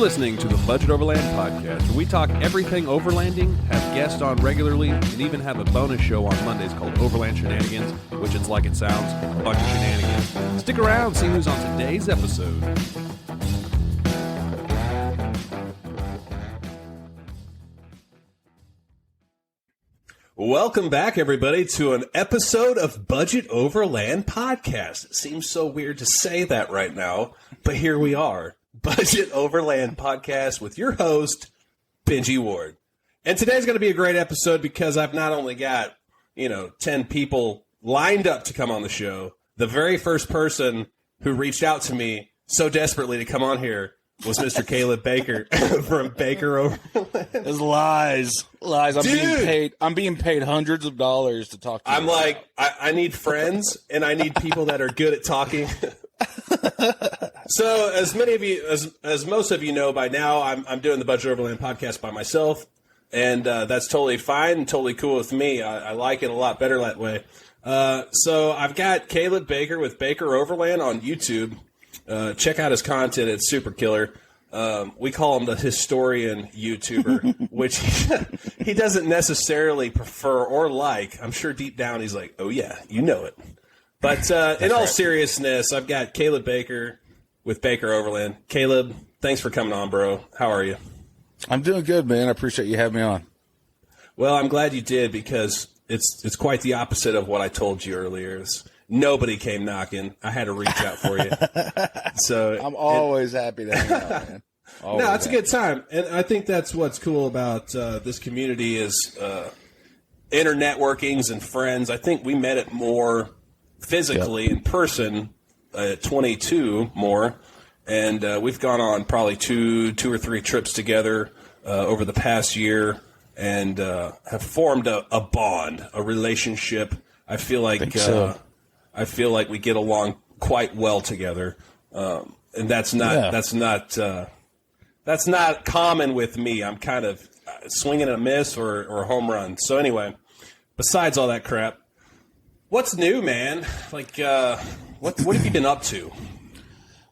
listening to the Budget Overland podcast, where we talk everything overlanding, have guests on regularly, and even have a bonus show on Mondays called Overland Shenanigans, which it's like it sounds, a bunch of shenanigans. Stick around, see who's on today's episode. Welcome back, everybody, to an episode of Budget Overland podcast. It seems so weird to say that right now, but here we are. Budget Overland podcast with your host, Benji Ward. And today's going to be a great episode because I've not only got, 10 people lined up to come on the show. The very first person who reached out to me so desperately to come on here was Mr. Caleb Baker from Baker Overland. It's lies. I'm being paid hundreds of dollars to talk to you. I'm like, I need friends and I need people that are good at talking. So, as many of you, as most of you know by now, I'm doing the Budget Overland podcast by myself, and that's totally fine and totally cool with me. I like it a lot better that way. So, I've got Caleb Baker with Baker Overland on YouTube. Check out his content; it's super killer. We call him the historian YouTuber, which he doesn't necessarily prefer or like. I'm sure deep down he's like, "Oh yeah, you know it." But in all seriousness, I've got Caleb Baker with Baker Overland. Caleb, thanks for coming on, bro. How are you? I'm doing good, man. I appreciate you having me on. Well, I'm glad you did because it's quite the opposite of what I told you earlier. Nobody came knocking. I had to reach out for you. So I'm always happy to hang out, man. No, it's a good time. And I think that's what's cool about this community is internetworkings and friends. I think we met it more physically in person at 22 more, and we've gone on probably two or three trips together over the past year and have formed a bond, a relationship. I feel like we get along quite well together, and that's not common with me. I'm kind of swinging a miss or a home run. So anyway, besides all that crap, what's new, man? Like, what have you been up to?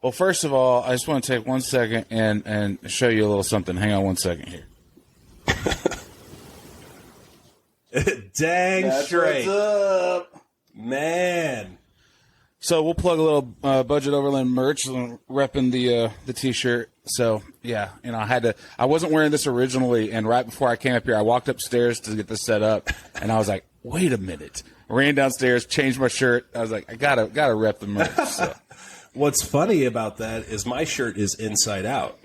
Well, first of all, I just want to take 1 second and show you a little something. Hang on 1 second here. Dang That's straight. What's up? Man. So we'll plug a little Budget Overland merch, repping the T-shirt. So yeah, I wasn't wearing this originally, and right before I came up here, I walked upstairs to get this set up, and I was like, wait a minute. Ran downstairs, changed my shirt. I was like, I gotta rep the merch. So. What's funny about that is my shirt is inside out.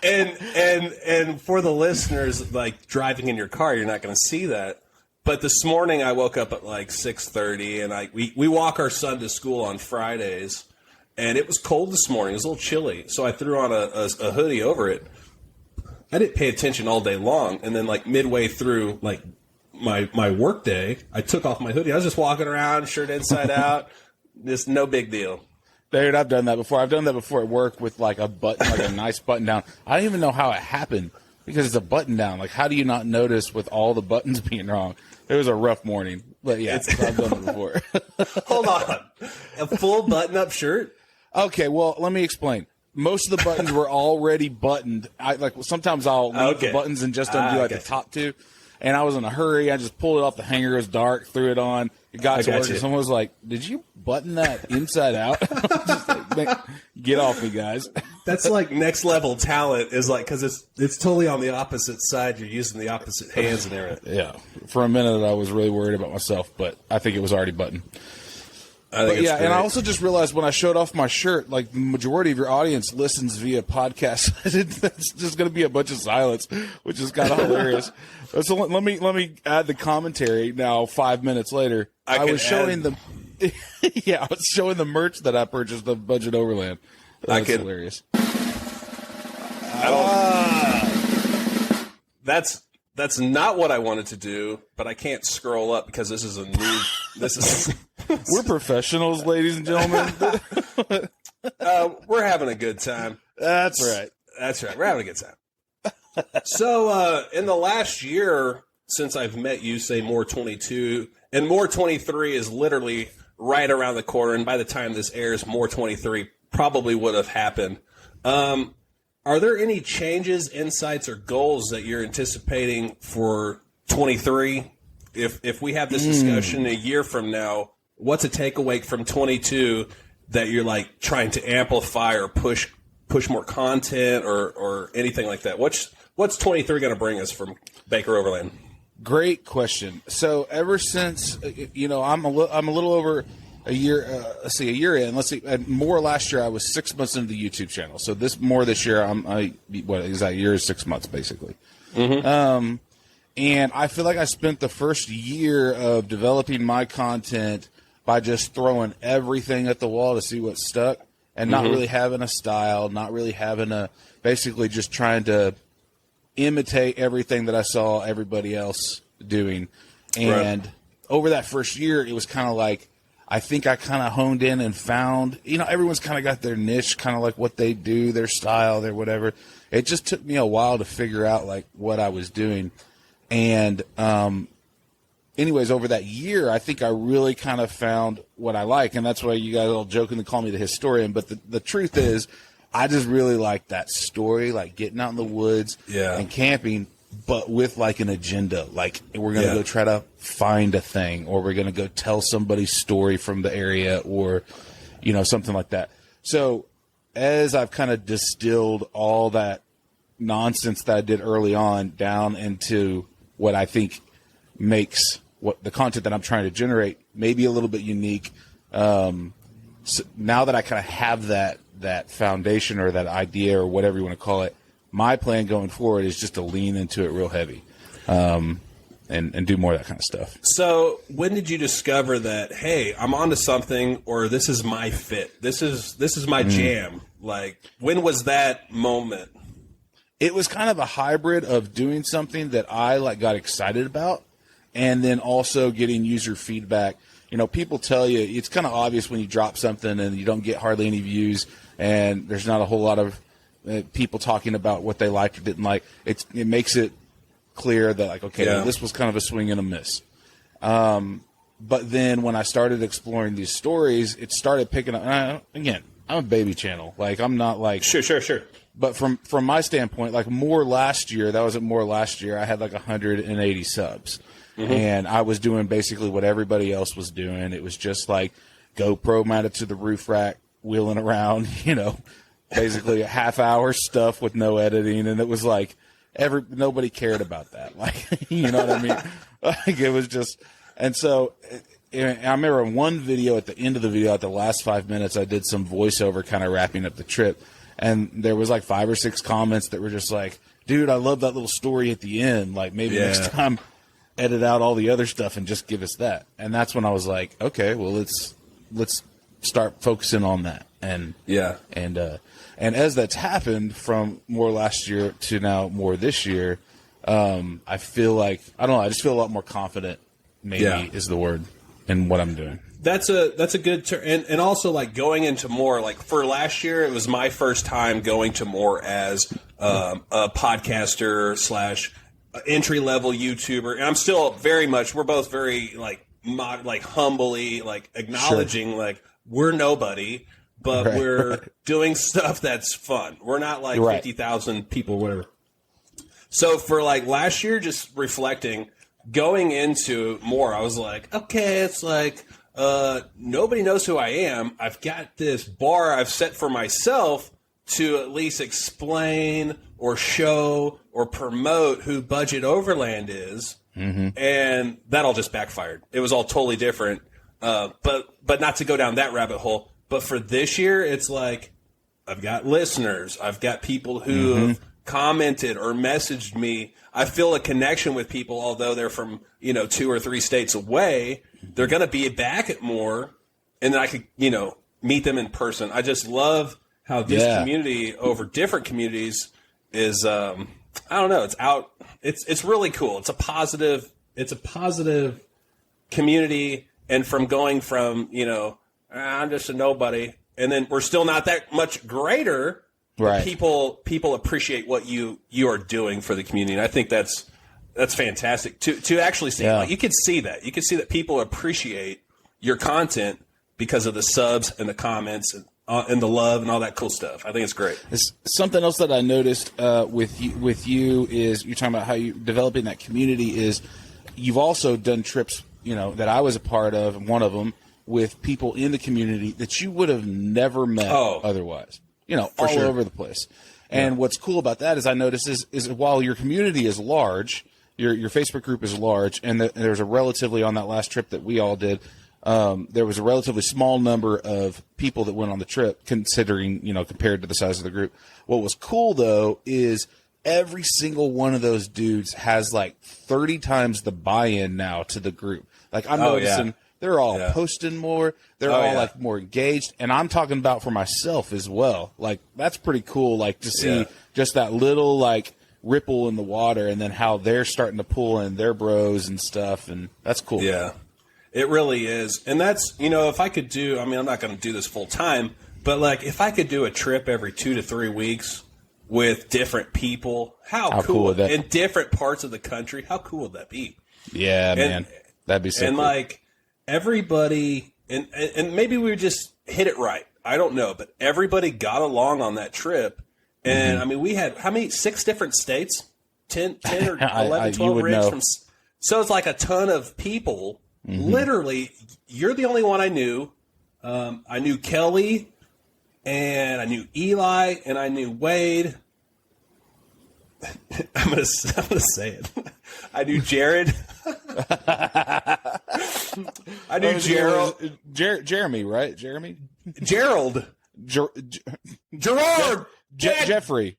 and for the listeners, like driving in your car, you're not going to see that. But this morning I woke up at like 6:30, and we walk our son to school on Fridays, and it was cold this morning. It was a little chilly, so I threw on a hoodie over it. I didn't pay attention all day long, and then like midway through like my work day, I took off my hoodie. I was just walking around, shirt inside out. Just no big deal. Dude, I've done that before. I've done that before at work with like a button, like a nice button down. I don't even know how it happened because it's a button down. Like, how do you not notice with all the buttons being wrong? It was a rough morning, but yeah, I've done it before. Hold on, a full button-up shirt? Okay, well, let me explain. Most of the buttons were already buttoned. Sometimes I'll leave the buttons and just undo the top two. And I was in a hurry. I just pulled it off the hanger. It was dark. Threw it on. It got to work. And someone was like, "Did you button that inside out?" Just like, get off me, guys. That's like next level talent. Is like because it's totally on the opposite side. You're using the opposite hands and everything. Yeah. For a minute, I was really worried about myself, but I think it was already buttoned. And I also just realized when I showed off my shirt, like the majority of your audience listens via podcast. It's just going to be a bunch of silence, which is kind of hilarious. So let me add the commentary now. 5 minutes later, I was showing the merch that I purchased of Budget Overland. That's hilarious. That's not what I wanted to do, but I can't scroll up because this is a new. We're professionals, ladies and gentlemen. We're having a good time. That's right. We're having a good time. So, in the last year since I've met you, say more 22, and more 23 is literally right around the corner. And by the time this airs, more 23 probably would have happened. Are there any changes, insights, or goals that you're anticipating for 23? If we have this discussion a year from now, what's a takeaway from 22 that you're like trying to amplify or push more content or anything like that? What's 23 going to bring us from Baker Overland? Great question. So ever since I'm a little over a year. A year in. More last year I was 6 months into the YouTube channel. So this year what is that? Year is 6 months basically. Mm-hmm. And I feel like I spent the first year of developing my content by just throwing everything at the wall to see what stuck, and not really having a style, not really having basically just trying to imitate everything that I saw everybody else doing. And over that first year, it was kind of like, I think I kind of honed in and found, everyone's kind of got their niche, kind of like what they do, their style, their whatever. It just took me a while to figure out like what I was doing. And anyways, over that year, I think I really kind of found what I like. And that's why you guys all jokingly call me the historian. But the truth is, I just really like that story, like getting out in the woods and camping, but with like an agenda. Like we're going to go try to find a thing, or we're going to go tell somebody's story from the area, or, something like that. So as I've kind of distilled all that nonsense that I did early on down into what I think makes what the content that I'm trying to generate maybe a little bit unique. So now that I kind of have that foundation or that idea or whatever you want to call it, my plan going forward is just to lean into it real heavy, and do more of that kind of stuff. So when did you discover that, hey, I'm onto something, or this is my fit? This is my jam. Like, when was that moment? It was kind of a hybrid of doing something that I got excited about, and then also getting user feedback. People tell you it's kind of obvious when you drop something and you don't get hardly any views, and there's not a whole lot of people talking about what they liked or didn't like. It makes it clear that this was kind of a swing and a miss. But then when I started exploring these stories, it started picking up. Again, I'm a baby channel. I'm not like sure. But from my standpoint, more last year, I had 180 subs. Mm-hmm. And I was doing basically what everybody else was doing. It was just like GoPro mounted to the roof rack, wheeling around, basically a half-hour stuff with no editing. And it was like nobody cared about that. You know what I mean? It was just – and so I remember in one video, at the end of the video, at the last 5 minutes, I did some voiceover kind of wrapping up the trip. And there was 5 or 6 comments that were just like, dude, I love that little story at the end. Maybe next time edit out all the other stuff and just give us that. And that's when I was like, okay, well, let's start focusing on that. And and as that's happened from more last year to now more this year, I feel like, I don't know, I just feel a lot more confident, maybe is the word, in what I'm doing. That's a good term. And also going into more, for last year, it was my first time going to more as a podcaster / entry-level YouTuber. And I'm still very much, we're both very humbly acknowledging we're nobody, but we're doing stuff that's fun. We're not 50,000 people, whatever. So for last year, just reflecting, going into more, I was like, okay, it's nobody knows who I am. I've got this bar I've set for myself to at least explain or show or promote who Budget Overland is. Mm-hmm. And that all just backfired. It was all totally different. But not to go down that rabbit hole. But for this year, it's I've got listeners. I've got people who have commented or messaged me. I feel a connection with people, although they're from, 2 or 3 states away. They're going to be back at more, and then I could, meet them in person. I just love how this community over different communities is, I don't know, it's out. It's really cool. It's a positive community. And from going from, I'm just a nobody, and then we're still not that much greater. Right. People appreciate what you are doing for the community, and I think that's fantastic to actually see. You could see that people appreciate your content because of the subs and the comments and the love and all that cool stuff. I think it's great. It's something else that I noticed with you is you're talking about how you developing that community is you've also done trips, that I was a part of, and one of them with people in the community that you would have never met otherwise, all over the place. And what's cool about that is I noticed is while your community is large, your Facebook group is large, and there's a relatively, on that last trip that we all did, there was a relatively small number of people that went on the trip, considering, compared to the size of the group. What was cool, though, is every single one of those dudes has like 30 times the buy-in now to the group. Like, I'm noticing they're all posting more. They're all like more engaged. And I'm talking about for myself as well. Like, that's pretty cool, like, to see just that little, like, ripple in the water, and then how they're starting to pull in their bros and stuff. And that's cool. Yeah, it really is. And that's, if I could do, I'm not going to do this full time, but like, if I could do a trip every 2 to 3 weeks with different people, how cool would that, in different parts of the country, how cool would that be? Yeah, man. That'd be so cool. Like, everybody, and maybe we just hit it right. I don't know, but everybody got along on that trip. And we had how many? 6 different states, 10 or 11, 12 rigs from. So it's like a ton of people. Literally, you're the only one I knew. I knew Kelly, and I knew Eli, and I knew Wade. I'm gonna say it. I knew Jared. I knew Gerald. Jeremy, right? Jeremy. Gerald. Gerard. Jeffrey.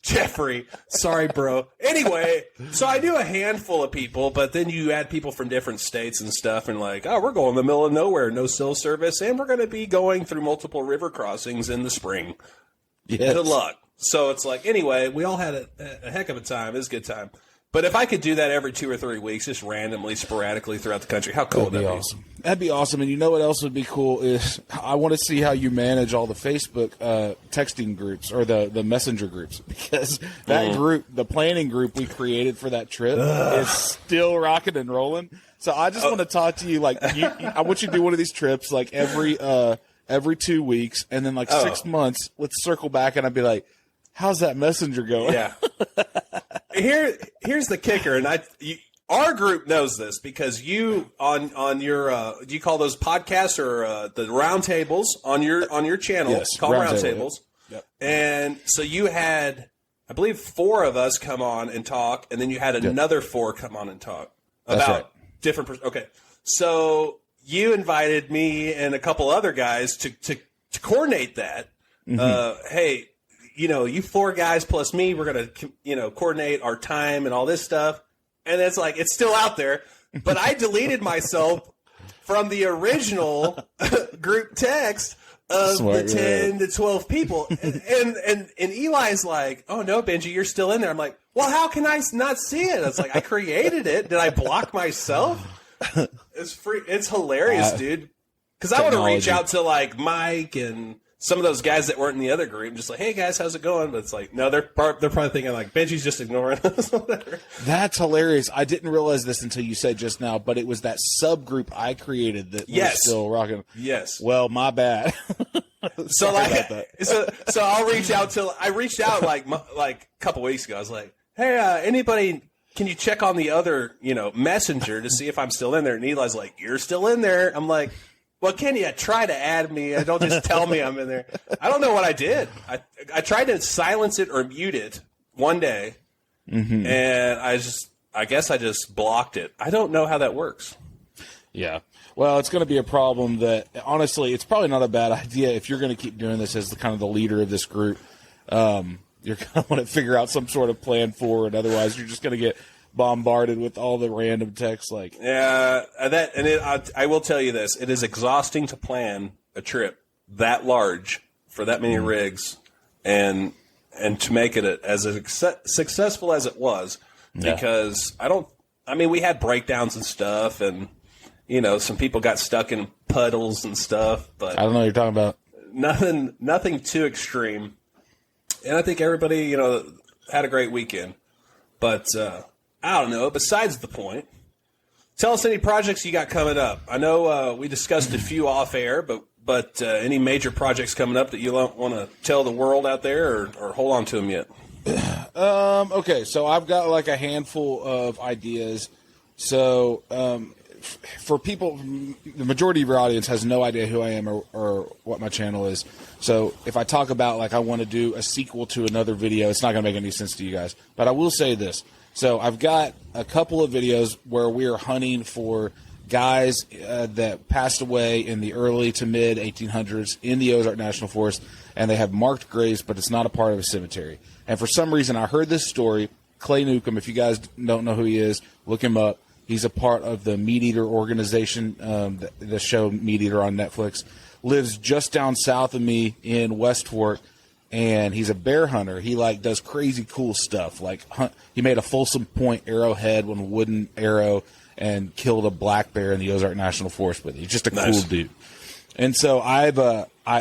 Jeffrey. Sorry, bro. Anyway, so I knew a handful of people, but then you add people from different states and stuff, and like, we're going in the middle of nowhere, no cell service, and we're going to be going through multiple river crossings in the spring. Yes. Good luck. So it's like, anyway, we all had a heck of a time. It was a good time. But if I could do that every 2 or 3 weeks, just randomly, sporadically throughout the country, how cool would that be? Awesome. That'd be awesome. And you know what else would be cool is I want to see how you manage all the Facebook texting groups or the messenger groups, because that group, the planning group we created for that trip, is still rocking and rolling. So I just want to talk to you. Like, I want you to do one of these trips like every 2 weeks, and then like 6 months, let's circle back, and I'd be like, how's that messenger going? Yeah. Here's the kicker, and our group knows this because you on your do you call those podcasts or the roundtables on your channel? Yes, called roundtables. Yep. And so you had, I believe, 4 of us come on and talk, and then you had another 4 come on and talk about different. Okay, so you invited me and a couple other guys to coordinate that. Hey. You 4 guys plus me, we're going to, coordinate our time and all this stuff. And it's like, it's still out there. But I deleted myself from the original group text of the 10 to 12 people. And Eli's like, oh, no, Benji, you're still in there. I'm like, well, how can I not see it? It's like, I created it. Did I block myself? It's free. It's hilarious, dude. Because I want to reach out to, like, Mike and some of those guys that weren't in the other group, just like, hey guys, how's it going? But it's like, no, they're probably thinking like, Benji's just ignoring us. That's hilarious. I didn't realize this until you said just now, but it was that subgroup I created that was still rocking. Yes. Well, my bad. So I'll reach out I reached out like a couple weeks ago. I was like, hey, anybody, can you check on the other, messenger to see if I'm still in there? And Eli's like, you're still in there. I'm like, well, can you try to add me? Don't just tell me I'm in there. I don't know what I did. I tried to silence it or mute it one day, and I guess I just blocked it. I don't know how that works. Yeah. Well, it's going to be a problem that, honestly, it's probably not a bad idea if you're going to keep doing this as the leader of this group. You're going to want to figure out some sort of plan for it. Otherwise, you're just going to get bombarded with all the random texts. Like, I will tell you this: it is exhausting to plan a trip that large for that many rigs, and to make it as successful as it was. Because we had breakdowns and stuff, and some people got stuck in puddles and stuff. But I don't know what you're talking about. Nothing too extreme, and I think everybody had a great weekend. But I don't know. Besides the point, tell us any projects you got coming up. I know we discussed a few off air, but But any major projects coming up that you want to tell the world out there, or hold on to them yet? Okay, so I've got like a handful of ideas. So for people, the majority of your audience has no idea who I am or what my channel is. So if I talk about like I want to do a sequel to another video, it's not going to make any sense to you guys. But I will say this. So I've got a couple of videos where we are hunting for guys that passed away in the early to mid 1800s in the Ozark National Forest, and they have marked graves, but it's not a part of a cemetery. And for some reason, I heard this story. Clay Newcomb, if you guys don't know who he is, look him up. He's a part of the Meat Eater organization, the show Meat Eater on Netflix. Lives just down south of me in West Fork, and he's a bear hunter. He like does crazy cool stuff. Like he made a Folsom Point arrowhead with a wooden arrow and killed a black bear in the Ozark National Forest with it. He's just a cool dude. And so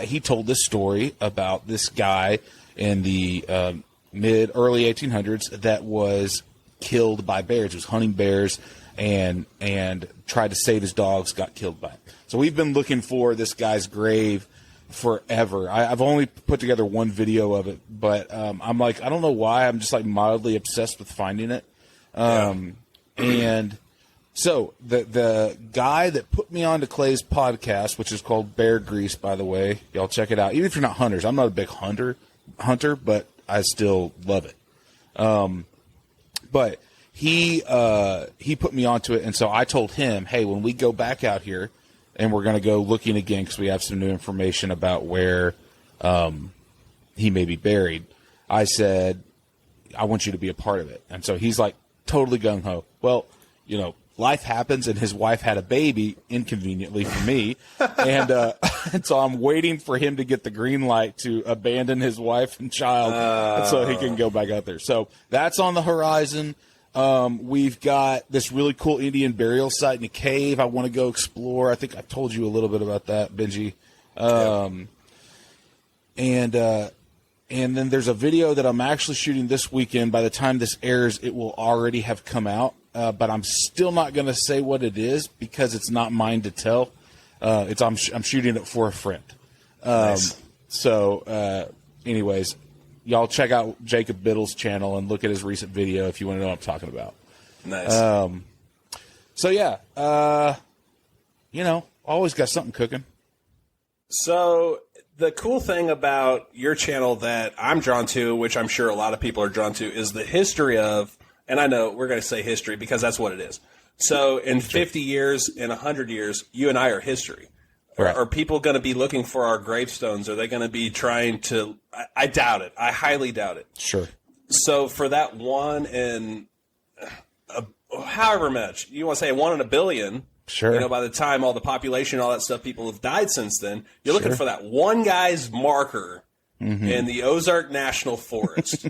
he told this story about this guy in the early 1800s that was killed by bears. He was hunting bears and tried to save his dogs, got killed by it. So we've been looking for this guy's grave forever. I've only put together one video of it, but I'm like, I don't know why. I'm just like mildly obsessed with finding it. And so the guy that put me onto Clay's podcast, which is called Bear Grease, by the way, y'all check it out. Even if you're not hunters, I'm not a big hunter, but I still love it. But he put me onto it, and so I told him, hey, when we go back out here, and we're going to go looking again because we have some new information about where he may be buried, I said, I want you to be a part of it. And so he's like totally gung-ho. Well, you know, life happens, and his wife had a baby, inconveniently for me, and so I'm waiting for him to get the green light to abandon his wife and child so he can go back out there. So that's on the horizon. We've got this really cool Indian burial site in a cave I want to go explore. I think I told you a little bit about that, Benji. And then there's a video that I'm actually shooting this weekend. By the time this airs, it will already have come out. But I'm still not going to say what it is because it's not mine to tell. I'm shooting it for a friend. Nice. So, anyways, y'all check out Jacob Biddle's channel and look at his recent video if you want to know what I'm talking about. Nice. So yeah, always got something cooking. So the cool thing about your channel that I'm drawn to, which I'm sure a lot of people are drawn to, is the history of. And I know we're going to say history because that's what it is. So in 50 years, in 100 years, you and I are history. Right. Are people going to be looking for our gravestones? Are they going to be trying to – I doubt it. I highly doubt it. Sure. So for that one in however much, you want to say 1 in a billion, sure. You know, by the time all the population, all that stuff, people have died since then, you're looking for that one guy's marker in the Ozark National Forest.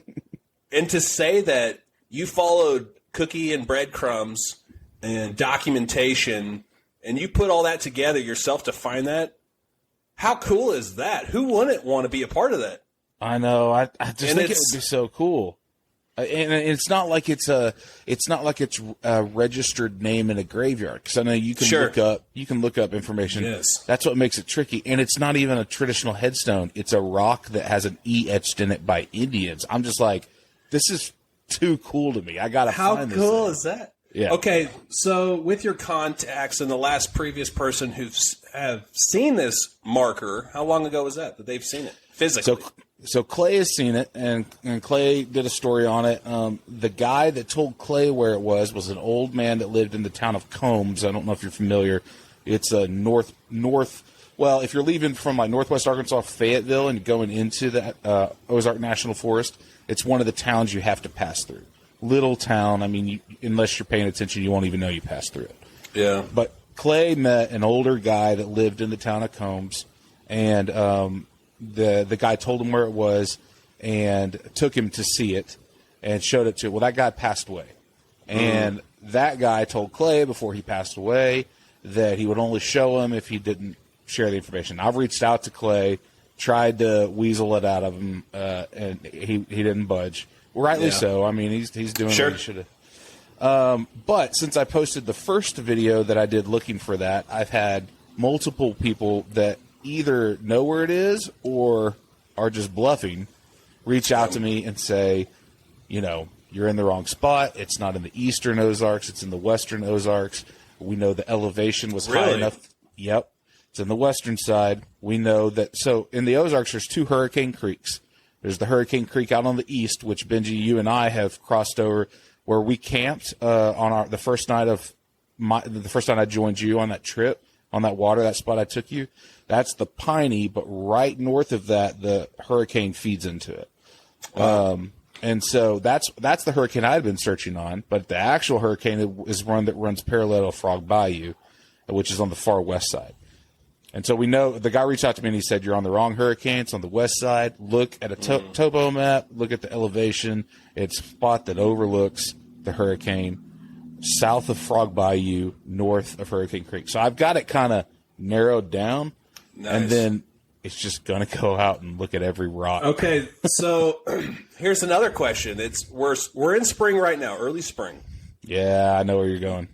And to say that – you followed cookie and breadcrumbs and documentation, and you put all that together yourself to find that. How cool is that? Who wouldn't want to be a part of that? I know. I just think it would be so cool. And it's not like it's a registered name in a graveyard. Because I know you can look up information. Yes. That's what makes it tricky. And it's not even a traditional headstone. It's a rock that has an E etched in it by Indians. I'm just like, this is too cool to me. I gotta find this. How cool is that? Yeah. Okay, so with your contacts and the last previous person who have seen this marker, how long ago was that they've seen it physically? So Clay has seen it, and Clay did a story on it. The guy that told Clay where it was an old man that lived in the town of Combs. I don't know if you're familiar. It's a north. Well, if you're leaving from like northwest Arkansas, Fayetteville, and going into the Ozark National Forest, it's one of the towns you have to pass through. Little town. I mean, unless you're paying attention, you won't even know you passed through it. Yeah. But Clay met an older guy that lived in the town of Combs, and the guy told him where it was and took him to see it and showed it to him. Well, that guy passed away. And that guy told Clay before he passed away that he would only show him if he didn't share the information. I've reached out to Clay, tried to weasel it out of him, and he didn't budge. Rightly so. I mean, he's doing what he should have. But since I posted the first video that I did looking for that, I've had multiple people that either know where it is or are just bluffing, reach out to me and say, you're in the wrong spot. It's not in the eastern Ozarks. It's in the western Ozarks. We know the elevation was high enough. Yep. It's in the western side. We know that. So in the Ozarks, there's 2 hurricane creeks. There's the Hurricane Creek out on the east, which Benji, you and I have crossed over, where we camped on the first night I joined you on that trip, on that water, that spot I took you. That's the Piney, but right north of that, the hurricane feeds into it. Wow. And so that's the hurricane I had been searching on, but the actual hurricane is one that runs parallel to Frog Bayou, which is on the far west side. And so we know, the guy reached out to me and he said, you're on the wrong hurricane. It's on the west side. Look at a topo map. Look at the elevation. It's a spot that overlooks the hurricane, south of Frog Bayou, north of Hurricane Creek. So I've got it kind of narrowed down. Nice. And then it's just going to go out and look at every rock. Okay, so here's another question. We're in spring right now, early spring. Yeah, I know where you're going.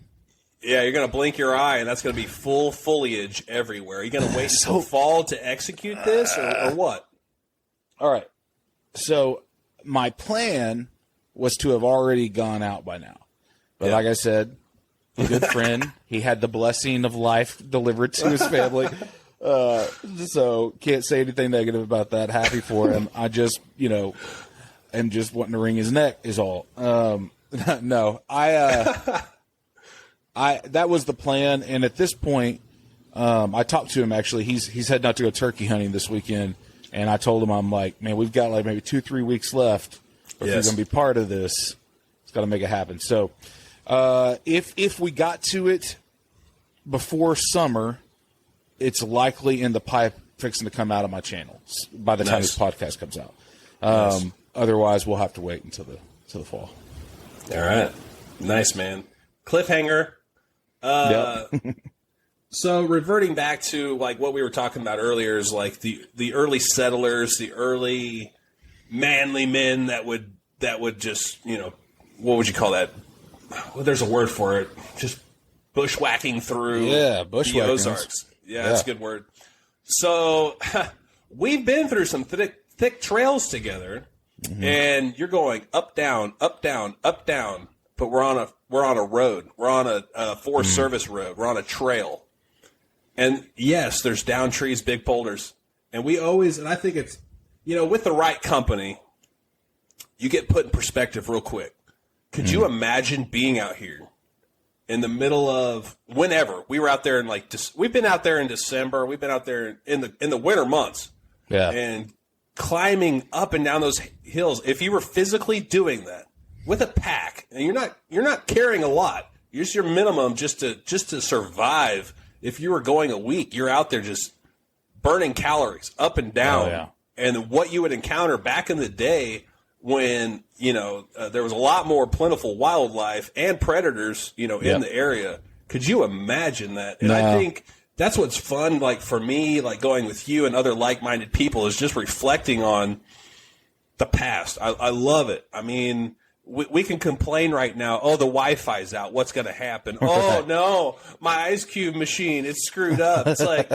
Yeah, you're going to blink your eye, and that's going to be full foliage everywhere. Are you going to wait till fall to execute this, or what? All right. So my plan was to have already gone out by now. But like I said, a good friend, he had the blessing of life delivered to his family. So can't say anything negative about that. Happy for him. I just, am just wanting to wring his neck is all. No, that was the plan, and at this point, I talked to him actually. He's heading out to go turkey hunting this weekend, and I told him, I'm like, man, we've got like maybe 2-3 weeks left. If you're going to be part of this, it's got to make it happen. So, if we got to it before summer, it's likely in the pipe, fixing to come out of my channel by the time this podcast comes out. Otherwise, we'll have to wait until the fall. All right, nice, man. Cliffhanger. So reverting back to like what we were talking about earlier is like the early settlers, the early manly men that would just, what would you call that? Well, there's a word for it. Just bushwhacking through the Ozarks. Yeah, that's a good word. So we've been through some thick trails together, and you're going up, down, up, down, up, down. But we're on a road. We're on a Forest Service road. We're on a trail. And yes, there's down trees, big boulders. And we always, and I think it's, with the right company, you get put in perspective real quick. Could you imagine being out here in the middle of whenever we were out there in we've been out there in December. We've been out there in the winter months. Yeah. And climbing up and down those hills. If you were physically doing that with a pack, and you're not carrying a lot, just your minimum just to survive. If you were going a week, you're out there just burning calories up and down. Oh, yeah. And what you would encounter back in the day when, there was a lot more plentiful wildlife and predators, in the area. Could you imagine that? And I think that's what's fun, like for me, like going with you and other like-minded people, is just reflecting on the past. I love it. I mean, we can complain right now, the Wi-Fi's out, what's going to happen? Oh, no, my ice cube machine, it's screwed up. It's like,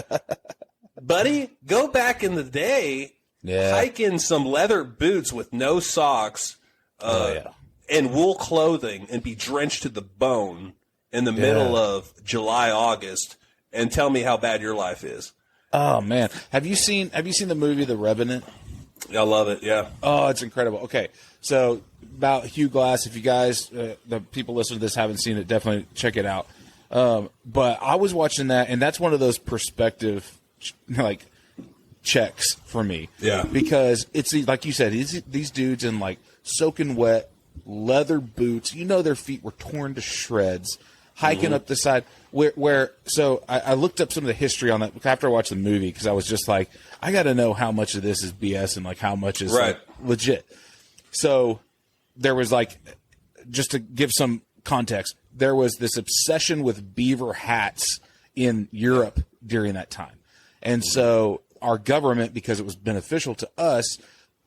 buddy, go back in the day, hike in some leather boots with no socks and wool clothing and be drenched to the bone in the middle of July, August, and tell me how bad your life is. Oh, man. Have you seen the movie The Revenant? I love it, yeah. Oh, it's incredible. Okay, so about Hugh Glass, if you guys, the people listening to this haven't seen it, definitely check it out. But I was watching that, and that's one of those perspective, checks for me. Yeah. Because it's, like you said, these dudes in, soaking wet, leather boots. Their feet were torn to shreds, hiking up the side. So I looked up some of the history on that after I watched the movie, because I was just like, I got to know how much of this is BS and how much is legit. So there was just to give some context, there was this obsession with beaver hats in Europe during that time. And so our government, because it was beneficial to us,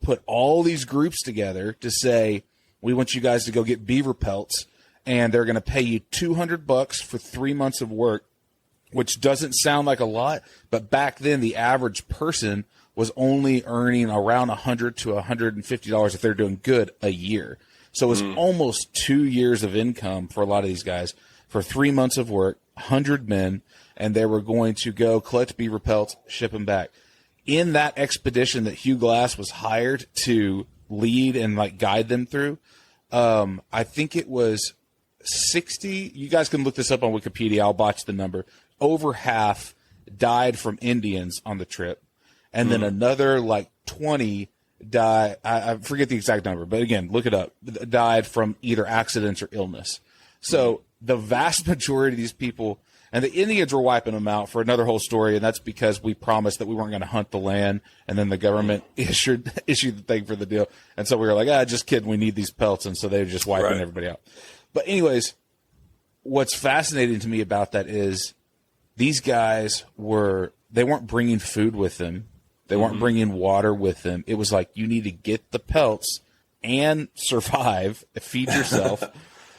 put all these groups together to say, we want you guys to go get beaver pelts, and they're going to pay you $200 for 3 months of work which doesn't sound like a lot, but back then the average person was only earning around $100 to $150 if they're doing good a year. So it was almost 2 years of income for a lot of these guys for 3 months of work, 100 men, and they were going to go collect beaver pelts, ship them back. In that expedition that Hugh Glass was hired to lead and like guide them through, I think it was 60. You guys can look this up on Wikipedia. I'll botch the number. Over half died from Indians on the trip, and then another like 20 died. I forget the exact number, but again, look it up. Died from either accidents or illness. So the vast majority of these people. And the Indians were wiping them out for another whole story, and that's because we promised that we weren't going to hunt the land, and then the government issued the thing for the deal. And so we were like, just kidding, we need these pelts, and so they were just wiping everybody out. But anyways, what's fascinating to me about that is these guys they weren't bringing food with them. They weren't bringing water with them. It was like, you need to get the pelts and survive, feed yourself,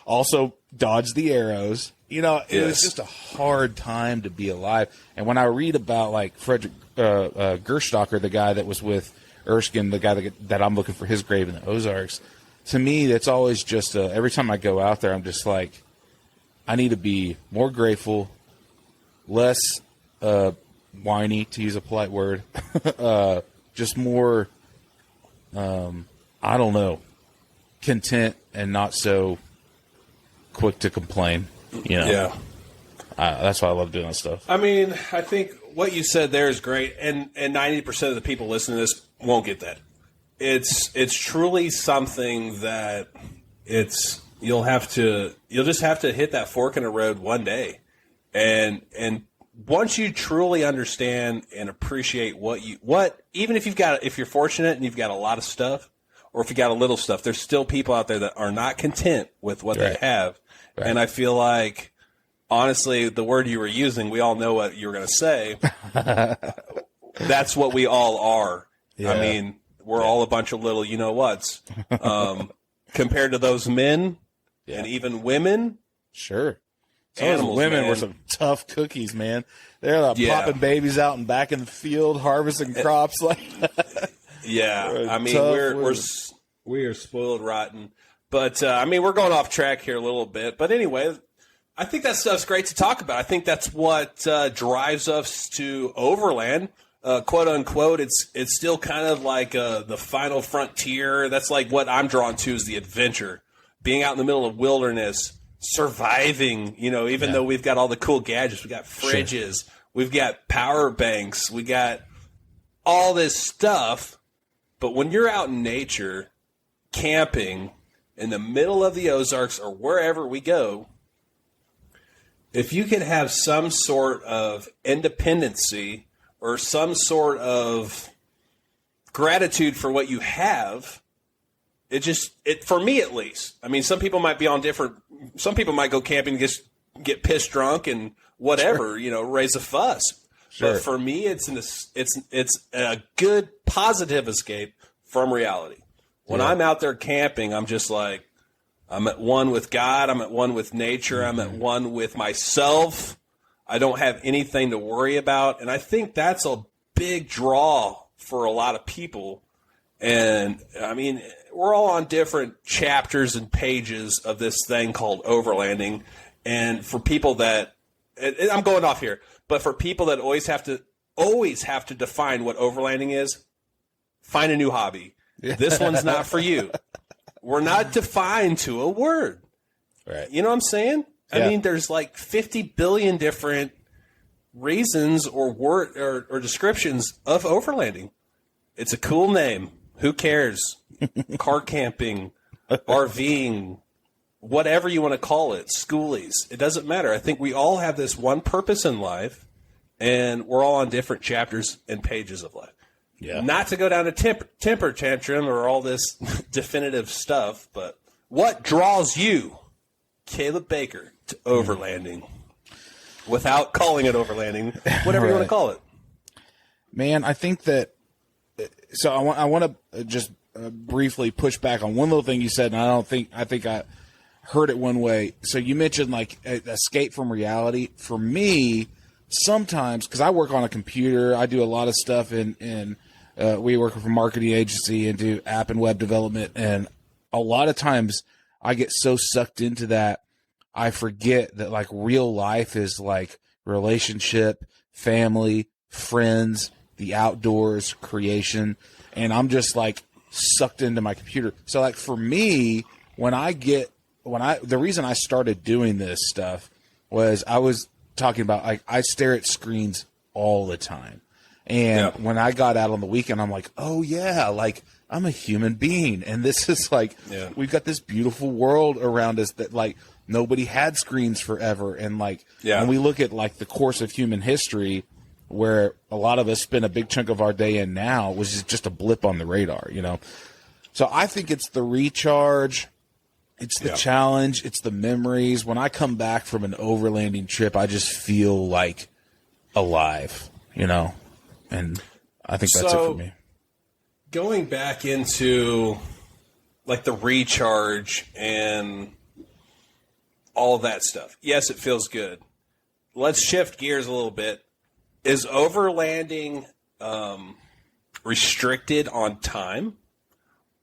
also dodge the arrows. You know, it was just a hard time to be alive. And when I read about, like, Frederick Gerstocker, the guy that was with Erskine, the guy that I'm looking for his grave in the Ozarks, to me, that's always just every time I go out there, I'm just like, I need to be more grateful, less whiny, to use a polite word, just more, I don't know, content and not so quick to complain. You know, yeah, that's why I love doing that stuff. I mean, I think what you said there is great, and 90% of the people listening to this won't get that. It's truly something that you'll just have to hit that fork in the road one day, and once you truly understand and appreciate even if you're fortunate and you've got a lot of stuff, or if you got a little stuff, there's still people out there that are not content with what they have. Right. And I feel like, honestly, the word you were using, we all know what you were going to say. That's what we all are. Yeah. I mean, we're all a bunch of little you-know-whats. Compared to those men and even women. Sure. Animals, women man. were some tough cookies, man. They're like popping babies out and back in the field, harvesting crops. Like, yeah, I mean, we are spoiled rotten. But, I mean, we're going off track here a little bit. But anyway, I think that stuff's great to talk about. I think that's what drives us to Overland, quote unquote. It's still kind of like the final frontier. That's like what I'm drawn to is the adventure, being out in the middle of wilderness, surviving. You know, even though we've got all the cool gadgets, we got fridges, we've got power banks, we got all this stuff. But when you're out in nature, camping in the middle of the Ozarks or wherever we go, if you can have some sort of independency or some sort of gratitude for what you have, it for me at least. I mean, some people might be on some people might go camping and get pissed drunk and whatever, you know, raise a fuss. Sure. But for me, it's a good positive escape from reality. When I'm out there camping, I'm just like, I'm at one with God. I'm at one with nature. I'm at one with myself. I don't have anything to worry about. And I think that's a big draw for a lot of people. And, I mean, we're all on different chapters and pages of this thing called overlanding. And for people that – I'm going off here. But for people that always have to define what overlanding is, find a new hobby. This one's not for you. We're not defined to a word. Right. You know what I'm saying? Yeah. I mean, there's like 50 billion different reasons or word or descriptions of overlanding. It's a cool name. Who cares? Car camping, RVing, whatever you want to call it, schoolies. It doesn't matter. I think we all have this one purpose in life, and we're all on different chapters and pages of life. Yeah. Not to go down a temper tantrum or all this definitive stuff, but what draws you, Caleb Baker, to overlanding? Without calling it overlanding, whatever you want to call it. Man, I think that – so I want to just briefly push back on one little thing you said, and I think I heard it one way. So you mentioned like escape from reality. For me, sometimes, because I work on a computer, I do a lot of stuff in we work for a marketing agency and do app and web development, and a lot of times I get so sucked into that I forget that like real life is like relationship, family, friends, the outdoors, creation, and I'm just like sucked into my computer. So like for me, the reason I started doing this stuff was I was talking about like I stare at screens all the time. And when I got out on the weekend, I'm like, oh yeah, like I'm a human being. And this is like, we've got this beautiful world around us that like nobody had screens forever. And like, when we look at like the course of human history, where a lot of us spend a big chunk of our day in now, which is just a blip on the radar, you know? So I think it's the recharge, it's the challenge, it's the memories. When I come back from an overlanding trip, I just feel like alive, you know? And I think that's it for me. Going back into like the recharge and all of that stuff. Yes, it feels good. Let's shift gears a little bit. Is overlanding restricted on time?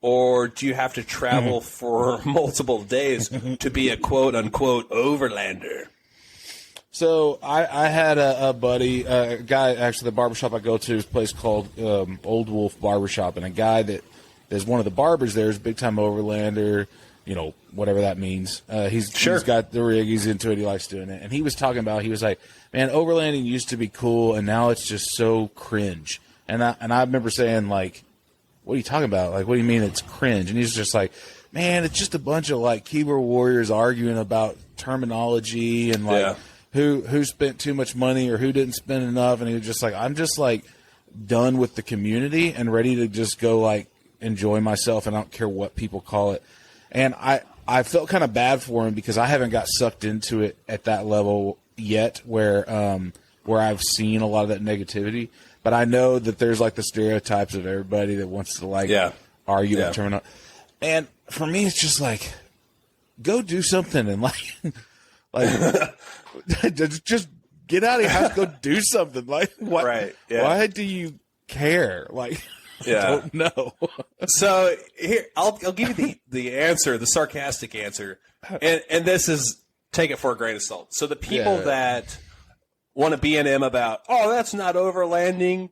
Or do you have to travel for multiple days to be a quote-unquote overlander? So I had a buddy, a guy, actually the barbershop I go to is a place called Old Wolf Barbershop, and a guy that is one of the barbers there is a big-time overlander, you know, whatever that means. He's got the rig, he's into it, he likes doing it. And he was talking about, he was like, man, overlanding used to be cool, and now it's just so cringe. And I remember saying, like, what are you talking about? Like, what do you mean it's cringe? And he's just like, man, it's just a bunch of, like, keyboard warriors arguing about terminology and, like, who spent too much money or who didn't spend enough. And he was just like, I'm just, like, done with the community and ready to just go, like, enjoy myself, and I don't care what people call it. And I felt kind of bad for him because I haven't got sucked into it at that level yet where I've seen a lot of that negativity. But I know that there's like the stereotypes of everybody that wants to like argue with terminology. And for me, it's just like, go do something and just get out of your house, go do something. Like, what? Why do you care? Like, I don't know. So here, I'll give you the answer, the sarcastic answer, and this is, take it for a grain of salt. So the people that want to B&M about, oh, that's not overlanding.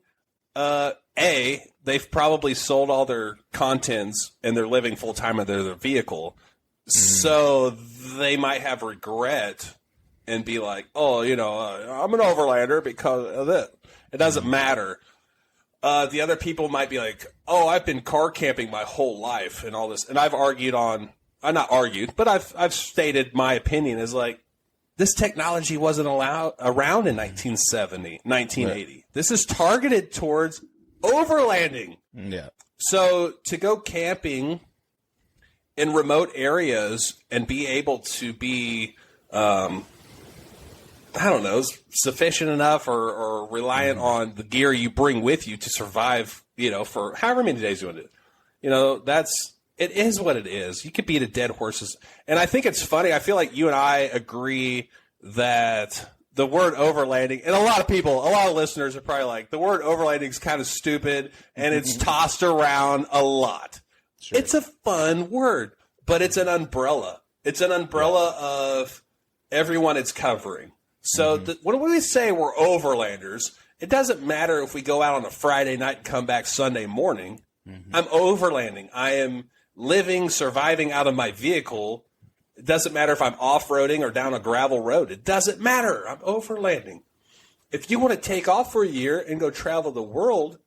They've probably sold all their contents and they're living full time in their vehicle, so they might have regret and be like, oh, you know, I'm an overlander because of it. It doesn't matter. The other people might be like, oh, I've been car camping my whole life and all this. And I've argued on, not argued, but I've stated my opinion is like, this technology wasn't around in 1970, 1980. Right. This is targeted towards overlanding. Yeah. So to go camping in remote areas and be able to be, I don't know, sufficient enough or reliant on the gear you bring with you to survive, you know, for however many days you want to do. You know, it is what it is. You could beat a dead horses. And I think it's funny. I feel like you and I agree that the word overlanding, and a lot of listeners are probably like, the word overlanding is kind of stupid and it's tossed around a lot. Sure. It's a fun word, but it's an umbrella. It's an umbrella of everyone it's covering. So when we say we're overlanders, it doesn't matter if we go out on a Friday night and come back Sunday morning. I'm overlanding. I am living, surviving out of my vehicle. It doesn't matter if I'm off-roading or down a gravel road. It doesn't matter. I'm overlanding. If you want to take off for a year and go travel the world,